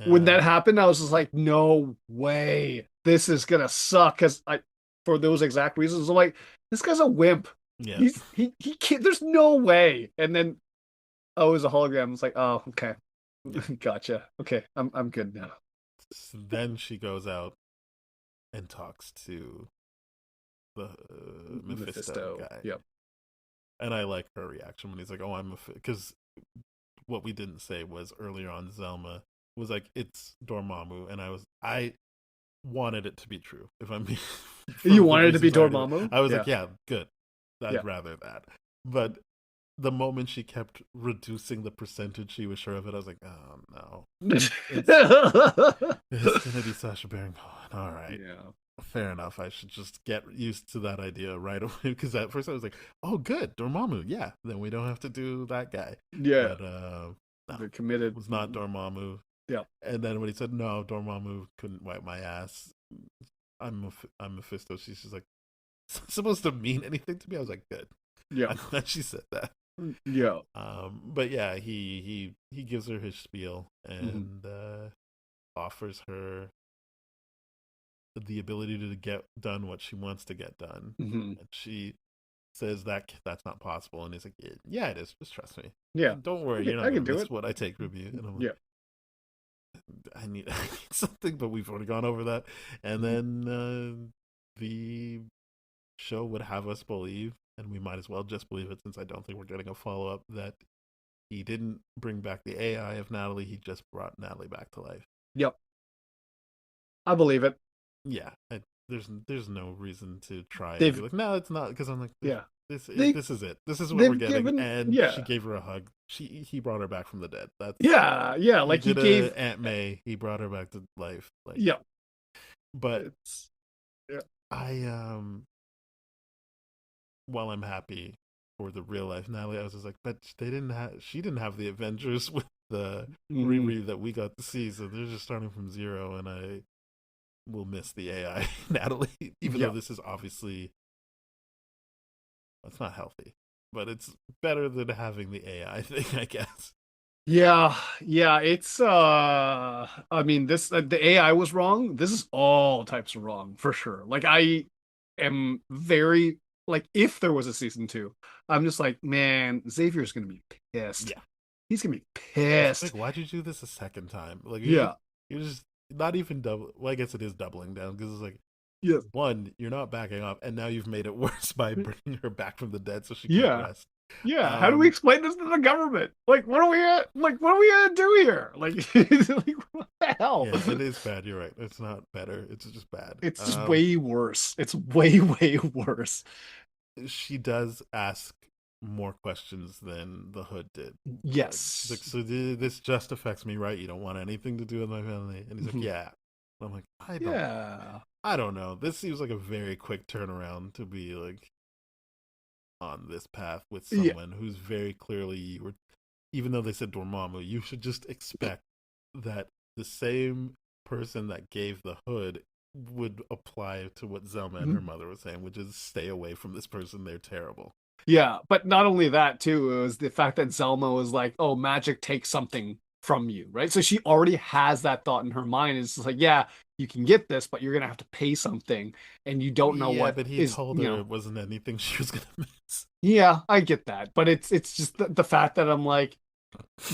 When that And happened, I was just like, no way. This is gonna suck. Cause for those exact reasons, I'm like, this guy's a wimp. yeah, He can't, there's no way. And then, oh, it was a hologram. It's like, oh, okay. yeah. Gotcha. Okay. I'm good now. So then she goes out and talks to the Mephisto Mephisto. guy, Yep. and I like her reaction when he's like, "Oh, because what we didn't say was earlier on, Zelma was like, it's Dormammu, and I wanted it to be true. If I'm being, for You the wanted it to be reasons I already, Dormammu? I was Yeah. like, yeah, good. Yeah. I'd rather that. But the moment she kept reducing the percentage she was sure of it, I was like, oh no, it's gonna be Sacha Baron Cohen. All right, Yeah. fair enough. I should just get used to that idea right away because at first I was like, oh, good, Dormammu, yeah. Then we don't have to do that guy. Yeah. But no, They're it committed. was not Dormammu. Yeah. And then when he said no, Dormammu couldn't wipe my ass. I'm Mephisto. She's just like, it's not supposed to mean anything to me. I was like, good. Yeah. I'm glad she said that. Yeah. But yeah, he gives her his spiel and offers her the ability to get done what she wants to get done. Mm-hmm. And she says that's not possible, and he's like, yeah, it is. Just trust me. Yeah. Don't worry, you're not I can gonna do miss it. what I take from you. And I'm like, Yeah. I need something, but we've already gone over that. And then the show would have us believe, and we might as well just believe it since I don't think we're getting a follow up, that he didn't bring back the AI of Natalie, he just brought Natalie back to life. Yep. I believe it. Yeah, there's no reason to try and They've be like, no, it's not, because I'm like, yeah. this They this is it. This is what they've we're getting. given And yeah. she gave her a hug. He brought her back from the dead. That's Yeah. Like he did gave Aunt May. He brought her back to life. Like, yeah. but It's yeah. I while I'm happy for the real life Natalie, I was just like, but she didn't have the adventures with the Riri that we got to see, so they're just starting from zero, and I will miss the AI Natalie, even though this is obviously, it's not healthy, but it's better than having the AI thing, I guess. Yeah, it's I mean this the AI was wrong. This is all types of wrong for sure. Like I am very like if there was a season 2, I'm just like, man, Xavier's gonna be pissed. Yeah. He's gonna be It's pissed. like, why'd you do this a second time? Like, Yeah. you're just not even double. Well, I guess it is doubling down because it's like, Yeah. one, you're not backing up, and now you've made it worse by bringing her back from the dead so she Yeah. can't rest. Yeah. How do we explain this to the government? Like, what are we gonna do here? Like, like what the hell? Yeah, it is bad. You're right. It's not better. It's just bad. It's just way worse. It's way, way worse. She does ask more questions than the Hood did. Yes. She's like, so this just affects me, right? You don't want anything to do with my family? And he's like, yeah. And I'm like, I don't know. This seems like a very quick turnaround to be like on this path with someone who's very clearly, even though they said Dormammu, you should just expect that the same person that gave the Hood would apply to what Zelma and her mother was saying, which is stay away from this person. They're terrible. Yeah, but not only that too, it was the fact that Zelma was like, "Oh, magic takes something from you, right? So she already has that thought in her mind. It's just like, yeah, you can get this, but you're gonna have to pay something, and you don't know Yeah, what but he is, told her it wasn't anything she was gonna miss. yeah, I get that, but it's just the fact that I'm like,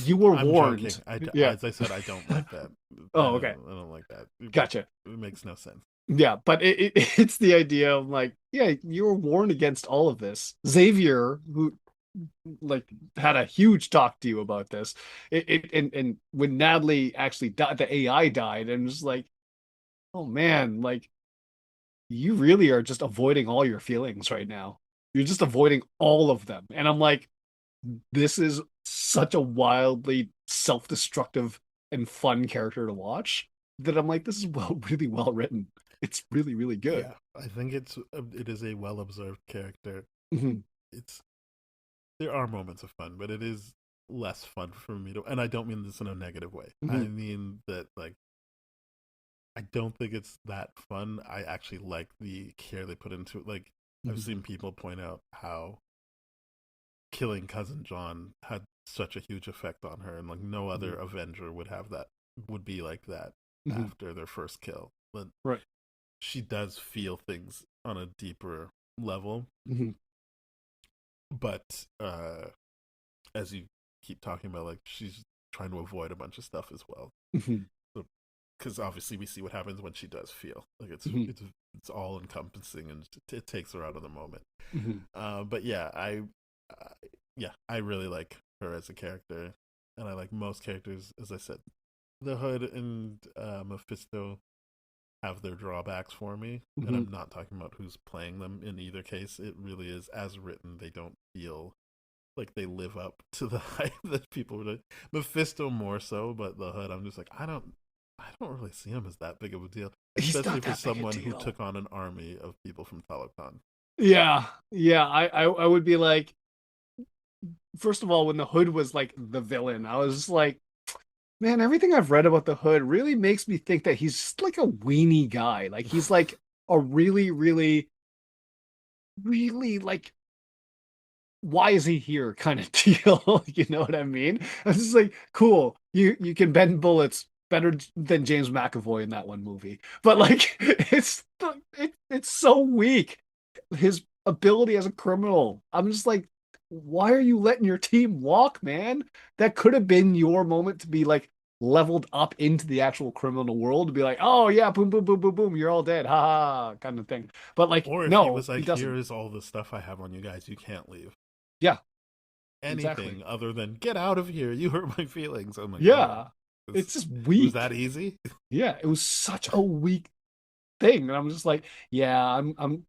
you were I'm joking. warned. Yeah. As I said, I don't like that. Oh, okay. I don't like that. Gotcha. It makes no sense. Yeah, but it's the idea of like, yeah, you were warned against all of this. Xavier, who like had a huge talk to you about this, and when Natalie actually died, the AI died, and just like, oh man, like you really are just avoiding all your feelings right now. You're just avoiding all of them, and I'm like, this is such a wildly self-destructive and fun character to watch that I'm like, this is really well written. It's really, really good. Yeah, I think it is a well observed character. Mhm. It's there are moments of fun, but it is less fun for me to. And I don't mean this in a negative way. I Mhm. mean that like I don't think it's that fun. I actually like the care they put into it. Like I've Mhm. seen people point out how killing cousin John had such a huge effect on her, and like no other Mhm. Avenger would be like that Mhm. after their first kill. But Right. she does feel things on a deeper level. Mhm. But as you keep talking about, like she's trying to avoid a bunch of stuff as well. Mhm. So, because obviously we see what happens when she does feel like Mhm. it's all encompassing and it takes her out of the moment. Mhm. But yeah, uh, I really like her as a character, and I like most characters. As I said, the Hood and Mephisto have their drawbacks for me, and Mhm. I'm not talking about who's playing them in either case. It really is as written. They don't feel like they live up to the hype that people would. Mephisto more so, but the Hood, I'm just like I don't really see him as that big of a deal, He's especially not for that big a someone who deal. took on an army of people from Talokan. Yeah. Yeah. I would be like, first of all, when the Hood was like the villain, I was just like, man, everything I've read about the Hood really makes me think that he's just like a weenie guy. Like he's like a really, really, really like, why is he here kind of deal. You know what I mean? It's just like, cool. You can bend bullets better than James McAvoy in that one movie. But like it's so weak. His ability as a criminal. I'm just like, why are you letting your team walk, man? That could have been your moment to be like leveled up into the actual criminal world to be like, oh yeah, boom, boom, boom, boom, boom, you're all dead, ha ha, kind of thing. But like, Or if he no, was he like, "Here doesn't. is all the stuff I have on you guys. You can't leave." Yeah, exactly. Anything other than "Get out of here. You hurt my feelings." I'm like, oh, Yeah. It's just it was that weak. easy. Yeah, it was such a weak thing. And I'm just like, yeah, I'm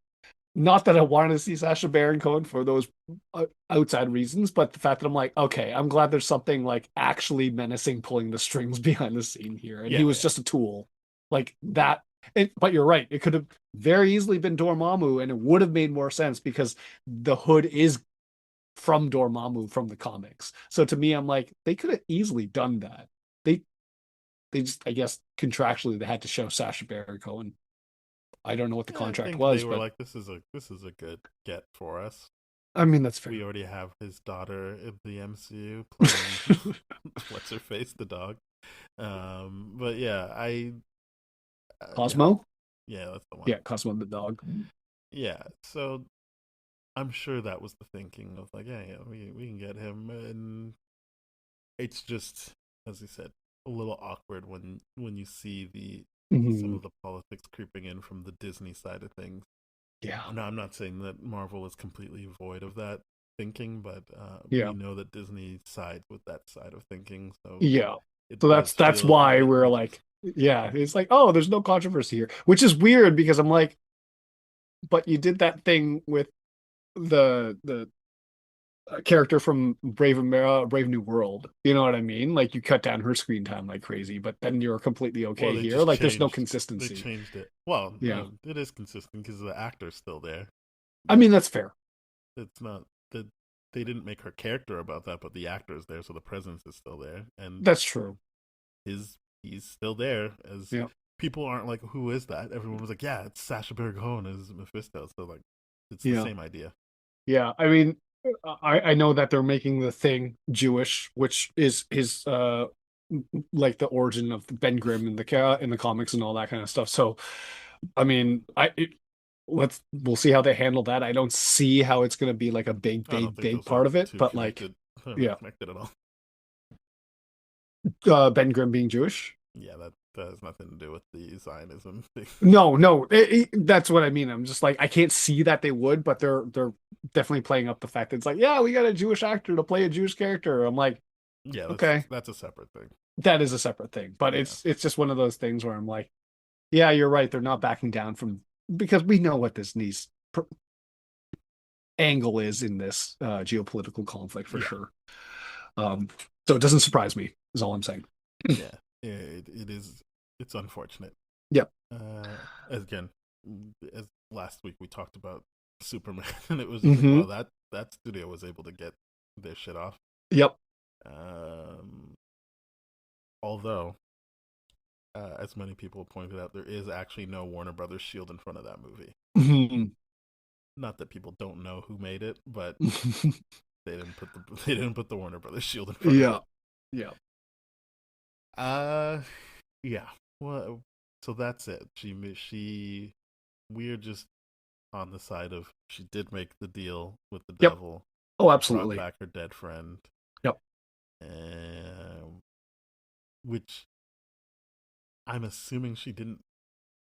not that I wanted to see Sacha Baron Cohen for those outside reasons, but the fact that I'm like, okay, I'm glad there's something like actually menacing pulling the strings behind the scene here. And he Yeah, was yeah. just a tool. Like that. But you're right. It could have very easily been Dormammu, and it would have made more sense because the Hood is from Dormammu from the comics. So to me, I'm like, they could have easily done that. They they just, I guess, contractually they had to show Sacha Baron Cohen. I don't know what the Yeah, I contract think they was, were but like, this is a good get for us. I mean that's We fair. already have his daughter in the MCU playing what's her face, the dog. But yeah, yeah, Cosmo? yeah, that's the one. Yeah, Cosmo the dog. Yeah, so I'm sure that was the thinking of like, yeah, we can get him, and it's just as you said, a little awkward when you see the some Mhm. of the politics creeping in from the Disney side of things. Yeah. No, I'm not saying that Marvel is completely void of that thinking, but we Yeah. know that Disney sides with that side of thinking, so Yeah. it So does that's feel a why bit we're weird. like, yeah, it's like, oh, there's no controversy here, which is weird because I'm like, but you did that thing with the character from Brave New World. You know what I mean? Like you cut down her screen time like crazy, but then you're completely Well, okay they here. just Like there's no changed. They consistency. changed it. Well, Yeah. no, it is consistent because the actor's still there, I but mean, that's fair. it's not that they didn't make her character about that, but the actor's there, so the presence is still there, and That's true. his he's still there. As Yeah. people aren't like, who is that? Everyone was like, yeah, it's Sacha Baron Cohen as Mephisto. So like, it's the Yeah. same idea. Yeah. I mean, I know that they're making the thing Jewish, which is his like the origin of Ben Grimm in the comics and all that kind of stuff. So, I mean, we'll see how they handle that. I don't see how it's going to be like a big, I don't big, think big those are part of it, too but like, connected. They're not yeah, connected at all. Ben Grimm being Jewish. Yeah, that has nothing to do with the Zionism thing. No, no, that's what I mean. I'm just like I can't see that they would, but they're definitely playing up the fact that it's like, yeah, we got a Jewish actor to play a Jewish character. I'm like, Yeah, okay, that's a separate thing. that is a separate thing, but Yeah, it's just one of those things where I'm like, yeah, you're right. They're not backing down from because we know what this niece angle is in this geopolitical conflict for yeah, sure. Um, so it doesn't surprise me, is all I'm saying. yeah. It is. It's unfortunate. Yep. Again, as last week we talked about Superman, and it was just like, Hmm. wow, that studio was able to get their shit off. Yep. Um, although, as many people pointed out, there is actually no Warner Brothers shield in front of that movie. Hmm. Not that people don't know who made it, but they didn't put the Warner Brothers shield in front of Yeah. it. Yeah. Uh, yeah. Well, so that's it. She we're just on the side of she did make the deal with the Yep. devil. Oh, She brought absolutely. back her dead friend. Yep. Which I'm assuming she didn't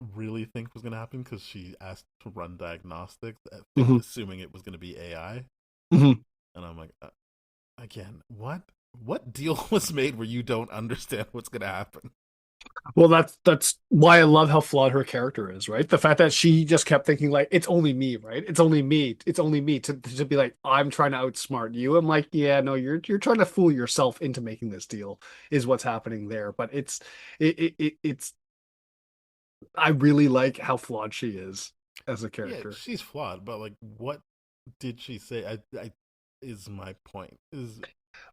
really think was going to happen because she asked to run diagnostics, Hmm. assuming it was going to be AI. Hmm. And I'm like, again, what deal was made where you don't understand what's going to happen? Well, that's why I love how flawed her character is, right? The fact that she just kept thinking like it's only me, right? It's only me. It's only me to be like I'm trying to outsmart you. I'm like, yeah, no, you're trying to fool yourself into making this deal is what's happening there. But it's I really like how flawed she is as a Yeah, character. she's flawed, but like, what did she say? I is my point. Is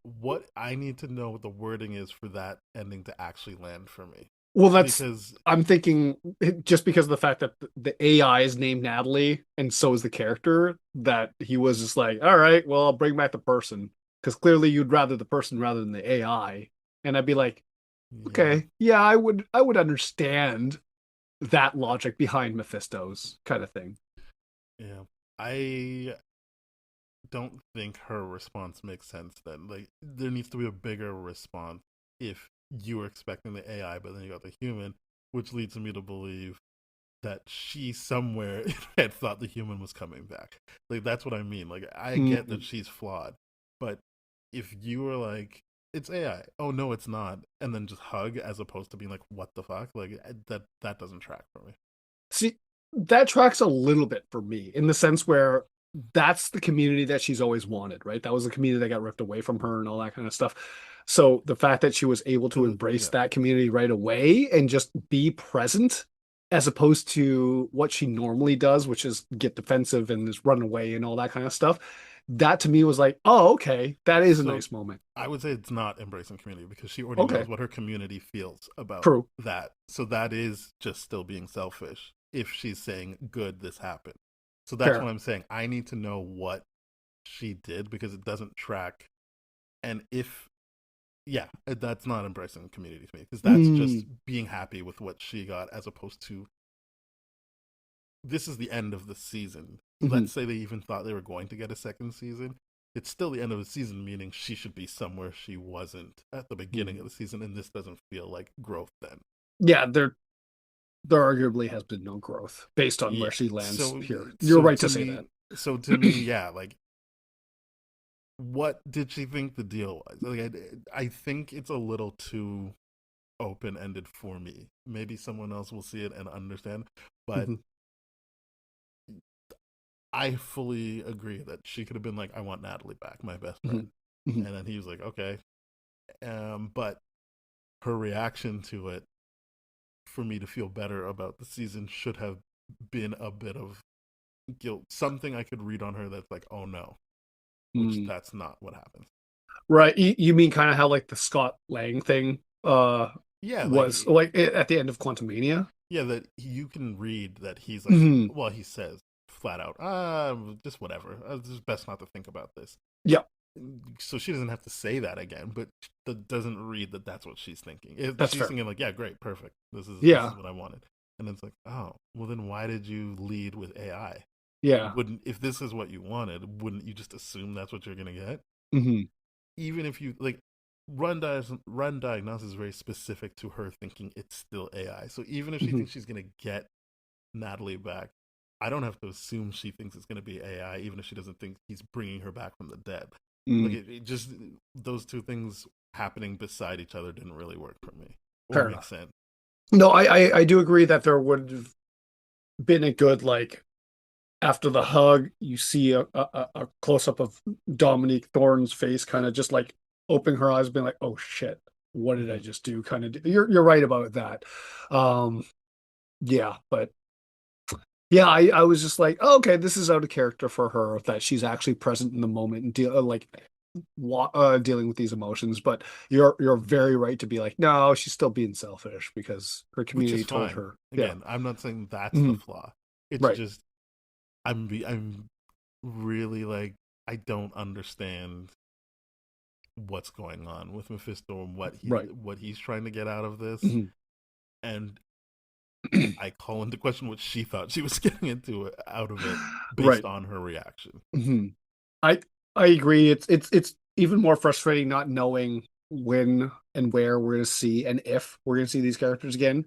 what I need to know what the wording is for that ending to actually land for me. Well, that's Because I'm thinking just because of the fact that the AI is named Natalie and so is the character that he was just like, all right, well, I'll bring back the person because clearly you'd rather the person rather than the AI. And I'd be like, yeah, okay, yeah, I would understand that logic behind Mephisto's kind of thing. yeah. I don't think her response makes sense then. Like there needs to be a bigger response if you were expecting the AI but then you got the human, which leads me to believe that she somewhere had thought the human was coming back. Like that's what I mean. Like I get that Mm. she's flawed, but if you were like it's AI, oh no, it's not, and then just hug as opposed to being like what the fuck, like that doesn't track for me. See, that tracks a little bit for me in the sense where that's the community that she's always wanted, right? That was the community that got ripped away from her and all that kind of stuff. So the fact that she was able to embrace Yeah, that community right away and just be present as opposed to what she normally does, which is get defensive and just run away and all that kind of stuff. That to me was like, oh, okay, that is a so nice moment. I would say it's not embracing community because she already knows Okay, what her community feels about true, that. So that is just still being selfish if she's saying, good, this happened. So that's fair. what I'm saying. I need to know what she did because it doesn't track. And if, yeah, that's not embracing community to me because that's just Mm, being happy with what she got as opposed to this is the end of the season. mhm, Let's say they even thought they were going to get a second season. It's still the end of the season, meaning she should be somewhere she wasn't at the beginning of mhm. the season, and this doesn't feel like growth then. Yeah, there arguably has been no growth based on where Yeah. she lands So here. You're so right to to say that. me to me, yeah, like what did she think the deal was? Like I think it's a little too open ended for me. Maybe someone else will see it and understand, but Mhm, I fully agree that she could have been like, I want Natalie back, my best friend. mhm, mhm, And then he was like, okay. But her reaction to it, for me to feel better about the season, should have been a bit of guilt. Something I could read on her that's like, oh no, which mhm. that's not what happens. Right. You mean kind of how like the Scott Lang thing Yeah, was like, like at the end of Quantumania? yeah, that you can read that he's like, Mhm. well, he says flat out, just whatever. It's best not to think about this. Yeah. so she doesn't have to say that again, but that doesn't read that that's what she's thinking. That's She's fair. thinking like, yeah, great, perfect. This Yeah. is what I wanted. And it's like, oh, well then why did you lead with AI? Yeah. Wouldn't, if this is what you wanted, wouldn't you just assume that's what you're gonna get? Hmm. Even if you like run diagnosis is very specific to her thinking it's still AI. So even if she Hmm. thinks she's gonna get Natalie back, I don't have to assume she thinks it's gonna be AI, even if she doesn't think he's bringing her back from the dead. Like Mm. it just, those two things happening beside each other didn't really work for me or Fair make enough. sense. No, I do agree that there would have been a good like after the hug, you see a close up of Dominique Thorne's face, kind of just like opening her eyes, being like, "Oh shit, what did I Mm-hmm. just do?" Kind of. You're right about that. Um, yeah, but yeah, I was just like, oh, okay, this is out of character for her that she's actually present in the moment and dealing with these emotions. But you're very right to be like, no, she's still being selfish because her Which is community told fine. her, yeah, Again, I'm not saying that's the mhm, flaw. It's right, just I'm really like, I don't understand what's going on with Mephisto and right, what he's trying to get out of this, mhm. and I call into question what she thought she was getting into out of it based Right. on her reaction. Mhm. I I agree. It's even more frustrating not knowing when and where we're going to see and if we're going to see these characters again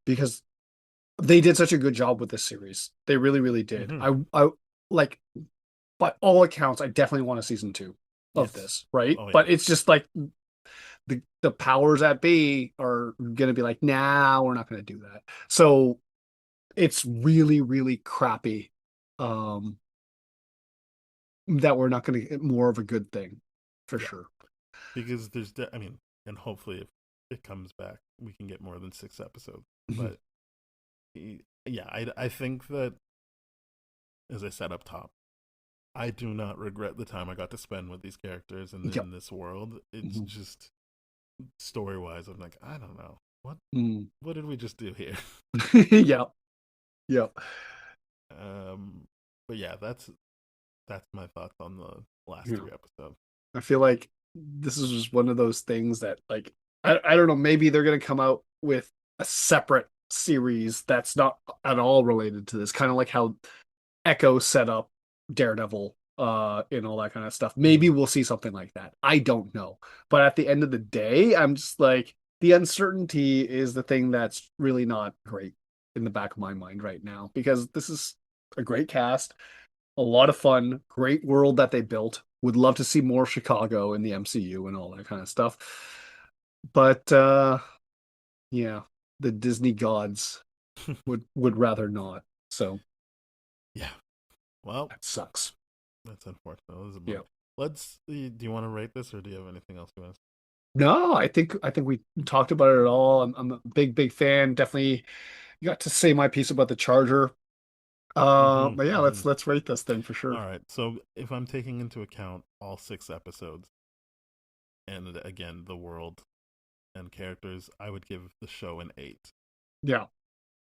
because they did such a good job with this series. They really, really did. Mm-hmm. I like by all accounts, I definitely want a season two of Yes. this, right? Oh yeah. But it's just like the powers that be are going to be like, nah, we're not going to do that. So it's really, really crappy. Um, that we're not going to get more of a good thing for Yeah. sure. Because I mean, and hopefully if it comes back, we can get more than 6 episodes. Mhm. But yeah, I think that, as I said up top, I do not regret the time I got to spend with these characters and Yep. in this world. It's Mhm. just story wise, I'm like, I don't know Mm. what did we just do here. Yep. Yep. um, but yeah, that's my thoughts on the last Yeah. 3 episodes. I feel like this is just one of those things that like I don't know, maybe they're gonna come out with a separate series that's not at all related to this, kind of like how Echo set up Daredevil and all that kind of stuff. Maybe Mm-hmm. we'll see something like that. I don't know. But at the end of the day, I'm just like the uncertainty is the thing that's really not great in the back of my mind right now because this is a great cast, a lot of fun, great world that they built. Would love to see more Chicago in the MCU and all that kind of stuff. But yeah, the Disney gods would rather not. So Yeah. Well, that sucks. that's unfortunate. That was a Yeah. bummer. Let's. Do you want to rate this, or do you have anything else you want to? No, I think we talked about it all. I'm a big fan. Definitely got to say my piece about the Charger. Mm-hmm. But yeah, Mm-hmm. let's rate this then for sure. All right. So if I'm taking into account all 6 episodes, and again the world and characters, I would give the show an 8. Yeah,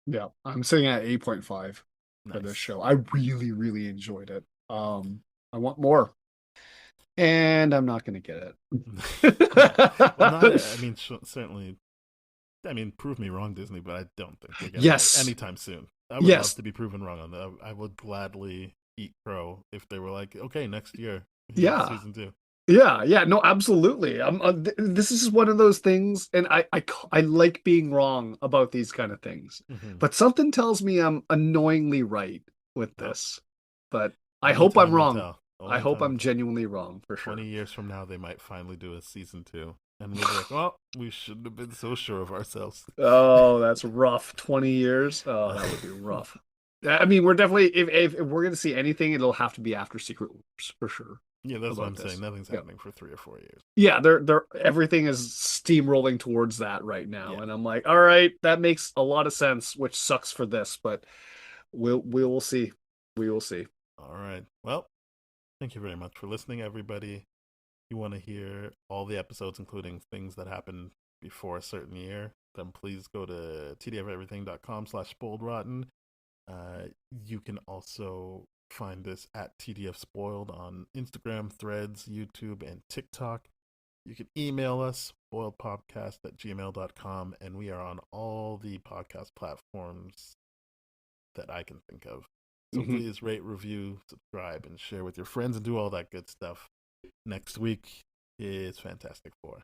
yeah. I'm sitting at 8.5 for this Nice. show. I really, really enjoyed it. I want more, and I'm not gonna get Yeah. Well, not. it. I mean, certainly. I mean, prove me wrong, Disney, but I don't think we're getting it Yes, anytime soon. I would love yes, to be proven wrong on that. I would gladly eat crow if they were like, okay, next year here's yeah. season 2. Yeah, yeah, no, absolutely. This is one of those things, and I like being wrong about these kind of things, Mm-hmm. but something tells me I'm annoyingly right with Well, this. But I only hope I'm time will wrong. tell. I Only hope time will I'm tell. genuinely wrong for 20 sure. years from now, they might finally do a season 2, and we'll be like, well, we shouldn't have been so sure of ourselves. Oh, that's rough. 20 years. Oh, that would be rough. I mean, we're definitely if we're gonna see anything, it'll have to be after Secret Wars for sure Yeah, that's what about I'm saying. this. Nothing's Yeah. happening for 3 or 4 years. Yeah, they're everything is steamrolling towards that right now. Yeah. And I'm like, all right, that makes a lot of sense, which sucks for this, but we will see. We will see. All right. Well, thank you very much for listening, everybody. If you want to hear all the episodes, including things that happened before a certain year, then please go to tdfeverything.com/spoiledrotten. You can also find us at TDF Spoiled on Instagram, Threads, YouTube, and TikTok. You can email us, spoiledpodcast@gmail.com, and we are on all the podcast platforms that I can think of. So please rate, review, subscribe, and share with your friends and do all that good stuff. Next week is Fantastic Four.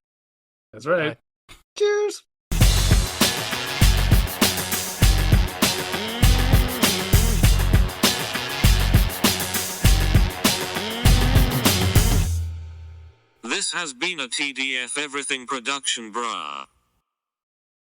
That's right. Bye. Cheers. This has been a TDF Everything production, brah.